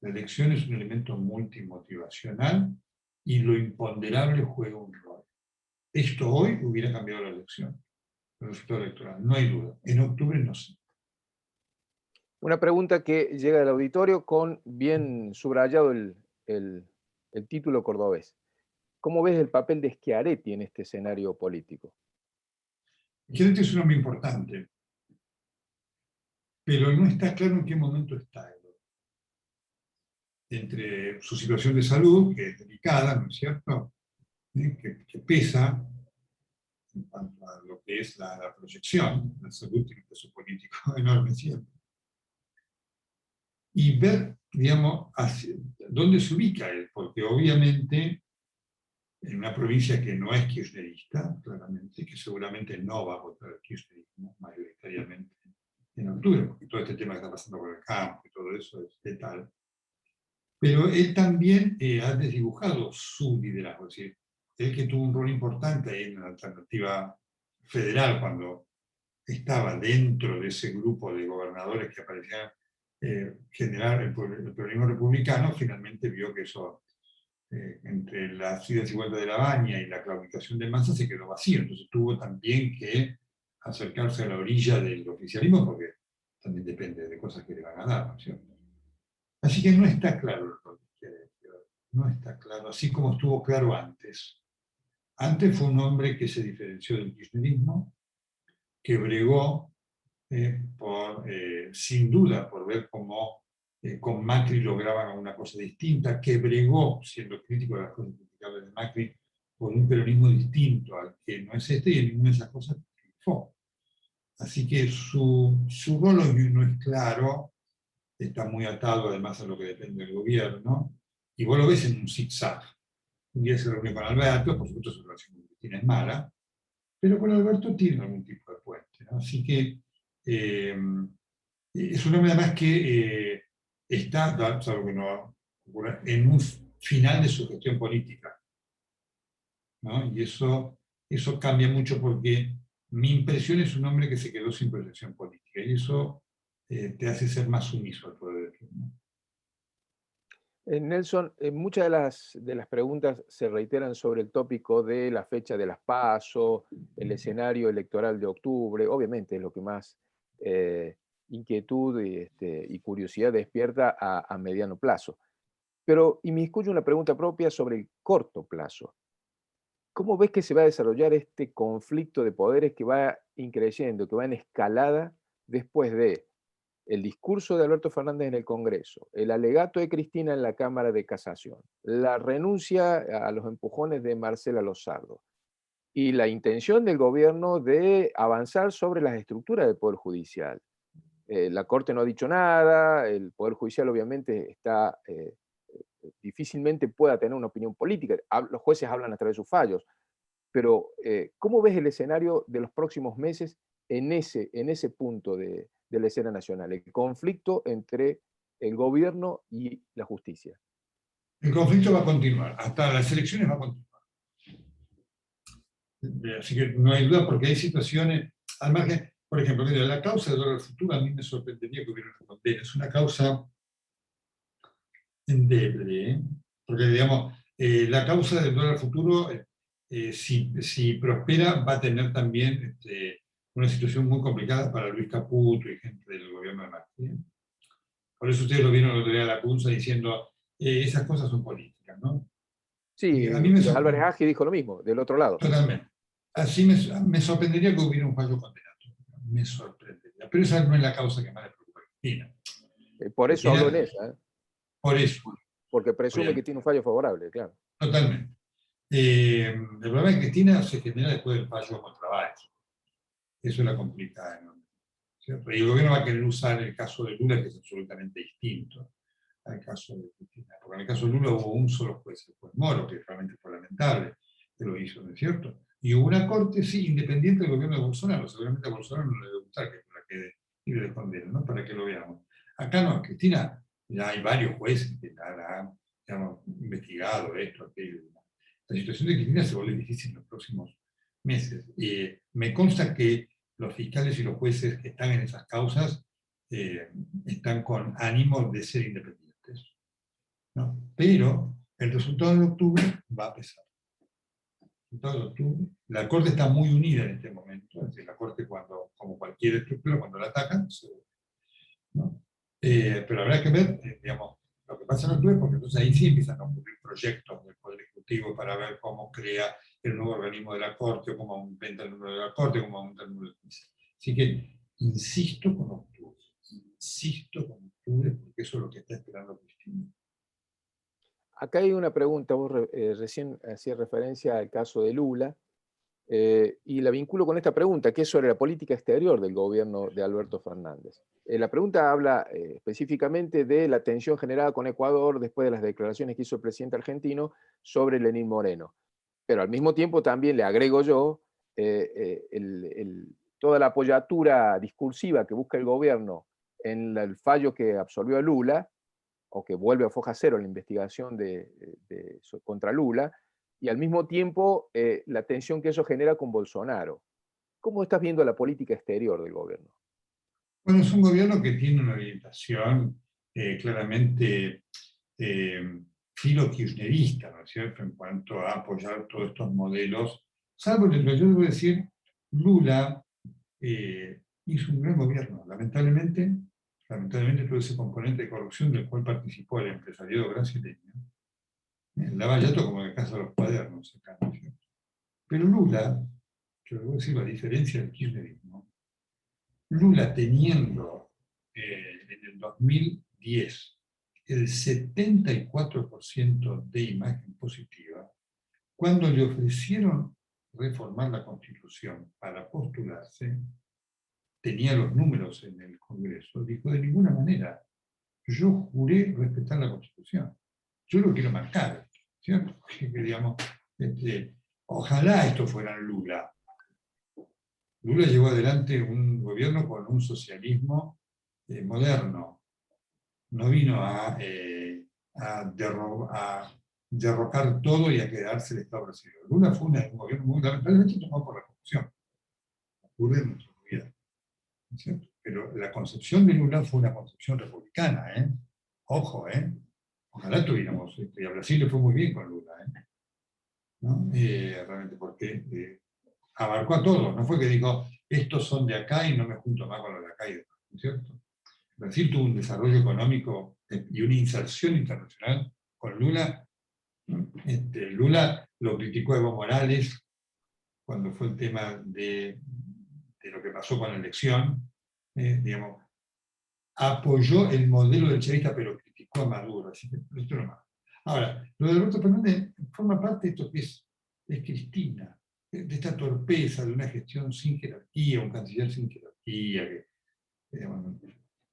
La elección es un elemento multimotivacional y lo imponderable juega un rol. Esto hoy hubiera cambiado la elección, el resultado electoral, no hay duda. En octubre no sé. Una pregunta que llega del auditorio con bien subrayado el título cordobés. ¿Cómo ves el papel de Schiaretti en este escenario político? Schiaretti es un hombre importante, pero no está claro en qué momento está él. Entre su situación de salud, que es delicada, ¿no es cierto?, que pesa en cuanto a lo que es la proyección, la salud tiene un peso político enorme siempre. Y ver, digamos, dónde se ubica él, porque obviamente en una provincia que no es kirchnerista, claramente, que seguramente no va a votar el kirchnerismo mayoritariamente en octubre, porque todo este tema que está pasando por el campo y todo eso es letal. Pero él también ha desdibujado su liderazgo, es decir, él que tuvo un rol importante en la alternativa federal cuando estaba dentro de ese grupo de gobernadores que aparecían generar el peronismo republicano, finalmente vio que eso, entre las idas y vueltas de la Baña y la claudicación de Massa, se quedó vacío. Entonces tuvo también que acercarse a la orilla del oficialismo, porque también depende de cosas que le van a dar, ¿no es cierto? Así que no está claro el rol de Schiaretti, no está claro, así como estuvo claro antes. Antes fue un hombre que se diferenció del kirchnerismo, que bregó sin duda por ver cómo con Macri lograban una cosa distinta, que bregó, siendo crítico de las cosas criticables de Macri, por un peronismo distinto al que no es este, y en ninguna de esas cosas triunfó. Así que su rol hoy no es claro, está muy atado además a lo que depende del gobierno, y vos lo ves en un zigzag. Un día se reunió con Alberto, por supuesto su relación con Cristina es mala, pero con Alberto tiene algún tipo de puente, ¿no? Así que es un hombre además que está, salvo que no ocurra, en un final de su gestión política, ¿no? Y eso cambia mucho porque mi impresión es un hombre que se quedó sin proyección política, y eso te hace ser más sumiso al poder, ¿no? Nelson, muchas de las preguntas se reiteran sobre el tópico de la fecha de las PASO, el escenario electoral de octubre, obviamente es lo que más inquietud y curiosidad despierta a mediano plazo. Pero inmiscuye una pregunta propia sobre el corto plazo. ¿Cómo ves que se va a desarrollar este conflicto de poderes que va increciendo, que va en escalada después de el discurso de Alberto Fernández en el Congreso, el alegato de Cristina en la Cámara de Casación, la renuncia a los empujones de Marcela Lozardo y la intención del gobierno de avanzar sobre las estructuras del Poder Judicial? La Corte no ha dicho nada, el Poder Judicial obviamente está, difícilmente pueda tener una opinión política, los jueces hablan a través de sus fallos, pero ¿cómo ves el escenario de los próximos meses en ese punto de la escena nacional, el conflicto entre el gobierno y la justicia? El conflicto va a continuar, hasta las elecciones va a continuar. Así que no hay duda, porque hay situaciones, al margen, por ejemplo, mira, la causa del dólar futuro a mí me sorprendería que hubiera una condena. Es una causa endeble, ¿eh? Porque, digamos, la causa del dólar futuro, si prospera, va a tener también una situación muy complicada para Luis Caputo y gente del gobierno de Macri, ¿eh? Por eso ustedes lo vieron el otro día a la Cunza diciendo, esas cosas son políticas, ¿no? Sí, A mí me Álvarez Aggi dijo lo mismo, del otro lado. totalmente. Así me sorprendería que hubiera un fallo condenatorio. Me sorprendería. Pero esa no es la causa que más le preocupa a Cristina. Por eso habló en Cristina, esa, por eso. porque presume que tiene un fallo favorable, claro. Totalmente. El problema de Cristina se genera después del fallo contra Báez. Eso la complica enormemente, ¿cierto? Y el gobierno va a querer usar el caso de Lula, que es absolutamente distinto al caso de Cristina. Porque en el caso de Lula hubo un solo juez, el juez Moro, que realmente fue lamentable, que lo hizo, ¿no es cierto? Y hubo una corte, sí, independiente del gobierno de Bolsonaro. Seguramente a Bolsonaro no le debe gustar que Lula quede libre de condena, ¿no? Para que lo veamos. Acá no, Cristina, ya hay varios jueces que ya han investigado esto, aquello. la situación de Cristina se vuelve difícil en los próximos meses. Me consta que los fiscales y los jueces que están en esas causas están con ánimo de ser independientes, ¿no? Pero el resultado de octubre va a pesar. El resultado de octubre, la Corte está muy unida en este momento, es decir, la Corte, cuando, como cualquier estructura, cuando la atacan, ¿no? Pero habrá que ver, digamos, lo que pasa en octubre, porque entonces ahí sí empiezan a ocurrir proyectos del Poder Ejecutivo para ver cómo crea el nuevo organismo de la Corte, o cómo aumenta el número de la Corte, cómo aumenta el número de jueces. Así que insisto con octubre, porque eso es lo que está esperando Cristina. Acá hay una pregunta, vos recién hacías referencia al caso de Lula, y la vinculo con esta pregunta, que es sobre la política exterior del gobierno de Alberto Fernández. La pregunta habla específicamente de la tensión generada con Ecuador después de las declaraciones que hizo el presidente argentino sobre Lenín Moreno. Pero al mismo tiempo también le agrego yo toda la apoyatura discursiva que busca el gobierno en el fallo que absolvió a Lula, o que vuelve a foja cero la investigación contra Lula, y al mismo tiempo la tensión que eso genera con Bolsonaro. ¿Cómo estás viendo la política exterior del gobierno? Bueno, es un gobierno que tiene una orientación claramente filo-kirchnerista, ¿no es cierto?, en cuanto a apoyar todos estos modelos, salvo que yo debo decir, Lula hizo un gran gobierno. Lamentablemente todo ese componente de corrupción del cual participó el empresariado brasileño, Lavallato como en el caso de los cuadernos, acá, ¿no es cierto? Pero Lula, yo debo decir, a diferencia del kirchnerismo, Lula teniendo en el 2010 el 74% de imagen positiva, cuando le ofrecieron reformar la Constitución para postularse, tenía los números en el Congreso, dijo: de ninguna manera, yo juré respetar la Constitución. Yo lo quiero marcar, ¿cierto? Que, digamos, ojalá esto fuera Lula. Lula llevó adelante un gobierno con un socialismo moderno. No vino a derrocar todo y a quedarse el Estado brasileño. Lula fue un gobierno muy lamentablemente tomado por la corrupción. Ocurre en nuestra vida, ¿cierto? Pero la concepción de Lula fue una concepción republicana, ¿eh? Ojo, ¿eh? Ojalá tuviéramos, y a Brasil le fue muy bien con Lula, ¿eh? ¿No? Realmente porque abarcó a todos, no fue que dijo, estos son de acá y no me junto más con los de acá y demás, ¿no es cierto? Brasil tuvo un desarrollo económico y una inserción internacional con Lula. Lula lo criticó Evo Morales cuando fue el tema de lo que pasó con la elección, digamos, apoyó el modelo del chavista, pero criticó a Maduro, así que esto no más. Ahora, lo de Alberto Fernández forma parte de esto que es Cristina, de esta torpeza, de una gestión sin jerarquía, un canciller sin jerarquía, que digamos,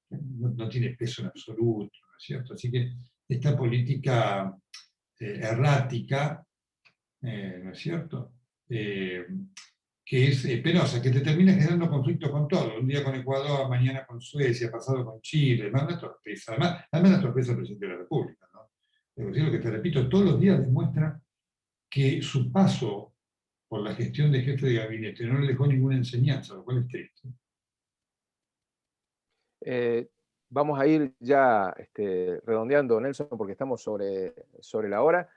no tiene peso en absoluto, ¿no es cierto? Así que esta política errática, ¿no es cierto?, que es penosa, que te termina generando conflictos con todo, un día con Ecuador, mañana con Suecia, pasado con Chile, además la torpeza, además la torpeza del presidente de la República, ¿no? Es decir, lo que te repito, todos los días demuestra que su paso por la gestión de jefe de gabinete no le dejó ninguna enseñanza, lo cual es triste. Vamos a ir ya redondeando, Nelson, porque estamos sobre la hora.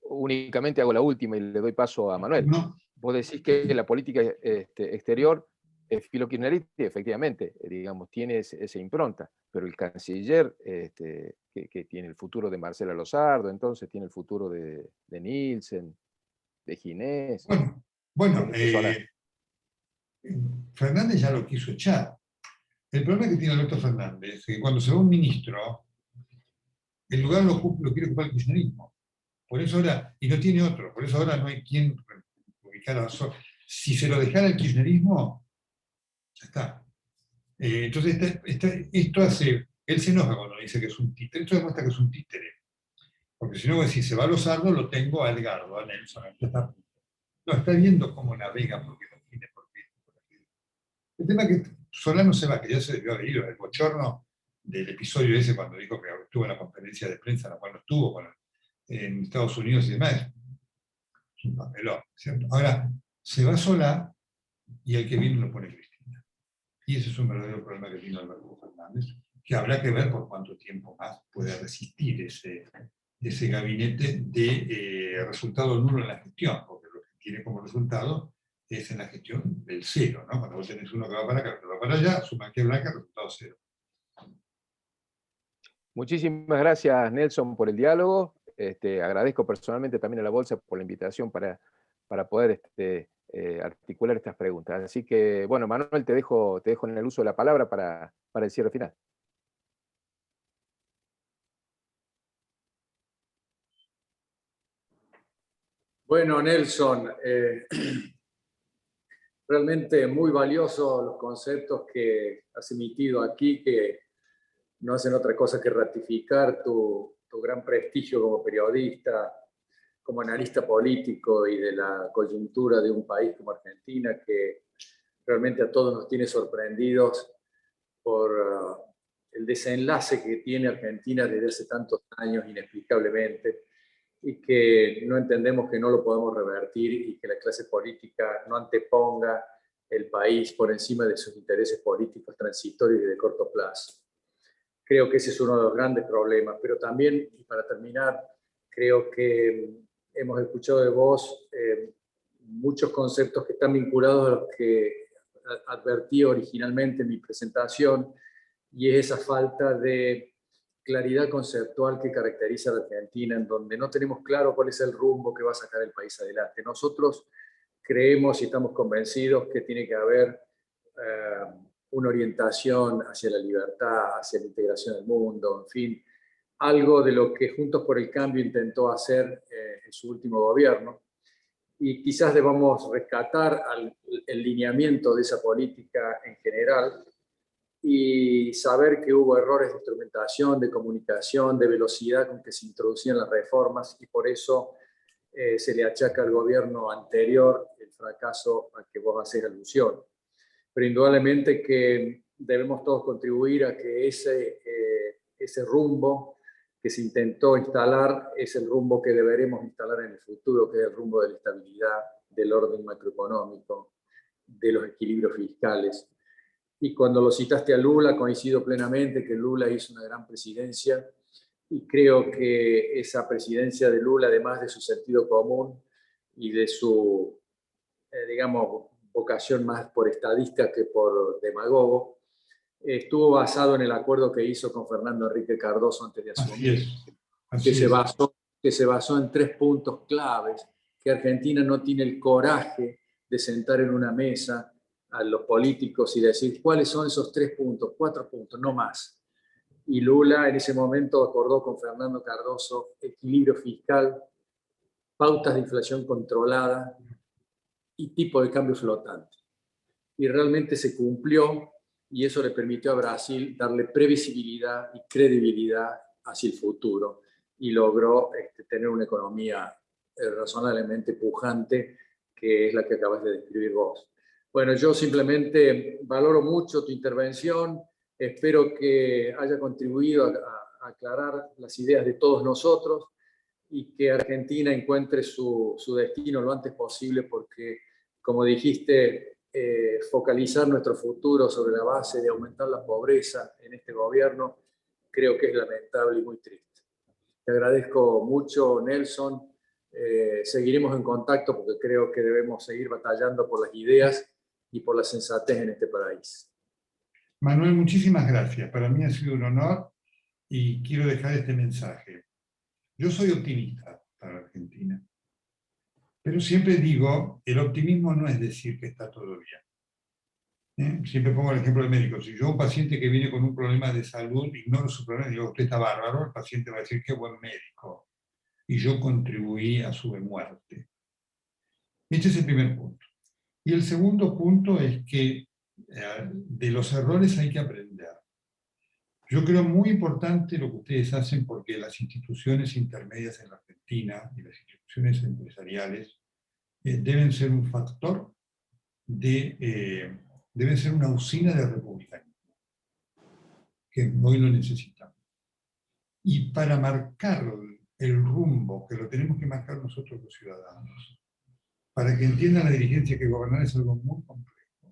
Únicamente hago la última y le doy paso a Manuel. No. Vos decís que la política exterior es filo-kirchnerista, y efectivamente, digamos, tiene esa impronta, pero el canciller que tiene el futuro de Marcela Lozardo, entonces tiene el futuro de Nielsen, de Ginés. Bueno, Fernández ya lo quiso echar. El problema que tiene Alberto Fernández es que cuando se va un ministro, el lugar lo quiere ocupar el kirchnerismo. Por eso ahora, y no tiene otro, por eso ahora no hay quien ubicar a Sor. Si se lo dejara el kirchnerismo, ya está. Entonces esto hace, él se enoja cuando dice que es un títere, esto demuestra que es un títere. Porque si no, si se va a Lozardo, lo tengo a Edgardo, a Nelson, está viendo cómo navega, porque no tiene por qué. El tema es que Solano se va, que ya se debió haber ido, el bochorno del episodio ese cuando dijo que estuvo en la conferencia de prensa, en la cual no estuvo, en Estados Unidos y demás, es un papelón, ¿cierto? Ahora, se va sola y el que viene lo pone Cristina. Y ese es un verdadero problema que tiene Alberto Fernández, que habrá que ver por cuánto tiempo más puede resistir ese gabinete de resultado nulo en la gestión, porque lo que tiene como resultado es en la gestión del cero, ¿no? Cuando vos tenés uno que va para acá, que va para allá, suma que blanca, resultado cero. Muchísimas gracias, Nelson, por el diálogo. Agradezco personalmente también a la Bolsa por la invitación para poder articular estas preguntas. Así que, bueno, Manuel, te dejo en el uso de la palabra para el cierre final. Bueno, Nelson, realmente muy valiosos los conceptos que has emitido aquí, que no hacen otra cosa que ratificar tu gran prestigio como periodista, como analista político y de la coyuntura de un país como Argentina, que realmente a todos nos tiene sorprendidos por el desenlace que tiene Argentina desde hace tantos años inexplicablemente, y que no entendemos que no lo podemos revertir y que la clase política no anteponga el país por encima de sus intereses políticos transitorios y de corto plazo. Creo que ese es uno de los grandes problemas, pero también, y para terminar, creo que hemos escuchado de vos muchos conceptos que están vinculados a los que advertí originalmente en mi presentación, y es esa falta de claridad conceptual que caracteriza a la Argentina, en donde no tenemos claro cuál es el rumbo que va a sacar el país adelante. Nosotros creemos y estamos convencidos que tiene que haber una orientación hacia la libertad, hacia la integración del mundo, en fin, algo de lo que Juntos por el Cambio intentó hacer en su último gobierno. Y quizás debamos rescatar el lineamiento de esa política en general y saber que hubo errores de instrumentación, de comunicación, de velocidad con que se introducían las reformas, y por eso se le achaca al gobierno anterior el fracaso al que vos hacés alusión. Pero indudablemente que debemos todos contribuir a que ese rumbo que se intentó instalar es el rumbo que deberemos instalar en el futuro, que es el rumbo de la estabilidad, del orden macroeconómico, de los equilibrios fiscales. Y cuando lo citaste a Lula, coincido plenamente que Lula hizo una gran presidencia, y creo que esa presidencia de Lula, además de su sentido común y de su, digamos, vocación más por estadista que por demagogo, estuvo basado en el acuerdo que hizo con Fernando Henrique Cardoso antes de asumir, que se basó en 3 puntos claves, que Argentina no tiene el coraje de sentar en una mesa a los políticos y decir cuáles son esos 3 puntos, 4 puntos, no más. Y Lula en ese momento acordó con Fernando Cardoso equilibrio fiscal, pautas de inflación controlada y tipo de cambio flotante. Y realmente se cumplió, y eso le permitió a Brasil darle previsibilidad y credibilidad hacia el futuro, y logró tener una economía razonablemente pujante, que es la que acabas de describir vos. Bueno, yo simplemente valoro mucho tu intervención, espero que haya contribuido a aclarar las ideas de todos nosotros, y que Argentina encuentre su destino lo antes posible, porque, como dijiste, focalizar nuestro futuro sobre la base de aumentar la pobreza en este gobierno, creo que es lamentable y muy triste. Te agradezco mucho, Nelson. Seguiremos en contacto porque creo que debemos seguir batallando por las ideas y por la sensatez en este país. Manuel, muchísimas gracias. Para mí ha sido un honor y quiero dejar este mensaje. Yo soy optimista para Argentina, pero siempre digo, el optimismo no es decir que está todo bien. Siempre pongo el ejemplo del médico. Si yo a un paciente que viene con un problema de salud, ignoro su problema y digo, usted está bárbaro, el paciente va a decir, qué buen médico. Y yo contribuí a su muerte. Este es el primer punto. Y el segundo punto es que de los errores hay que aprender. Yo creo muy importante lo que ustedes hacen, porque las instituciones intermedias en la Argentina y las instituciones empresariales deben ser un factor deben ser una usina de republicanismo, que hoy lo necesitamos. Y para marcar el rumbo, que lo tenemos que marcar nosotros los ciudadanos, para que entiendan la dirigencia que gobernar es algo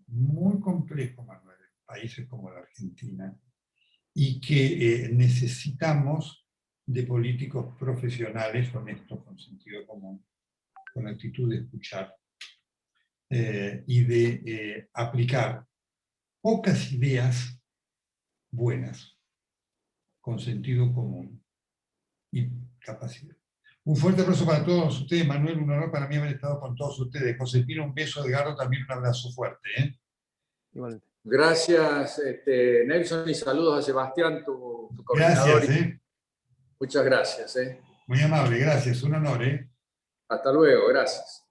muy complejo, Manuel, en países como la Argentina, y que necesitamos de políticos profesionales, honestos, con sentido común, con actitud de escuchar y de aplicar pocas ideas buenas, con sentido común y capacidad. Un fuerte abrazo para todos ustedes, Manuel, un honor para mí haber estado con todos ustedes. Josefina, un beso, Edgardo, también un abrazo fuerte. Igualmente. Gracias, Nelson, y saludos a Sebastián, tu coordinador. Gracias. Muchas gracias. Muy amable, gracias, un honor. Hasta luego, gracias.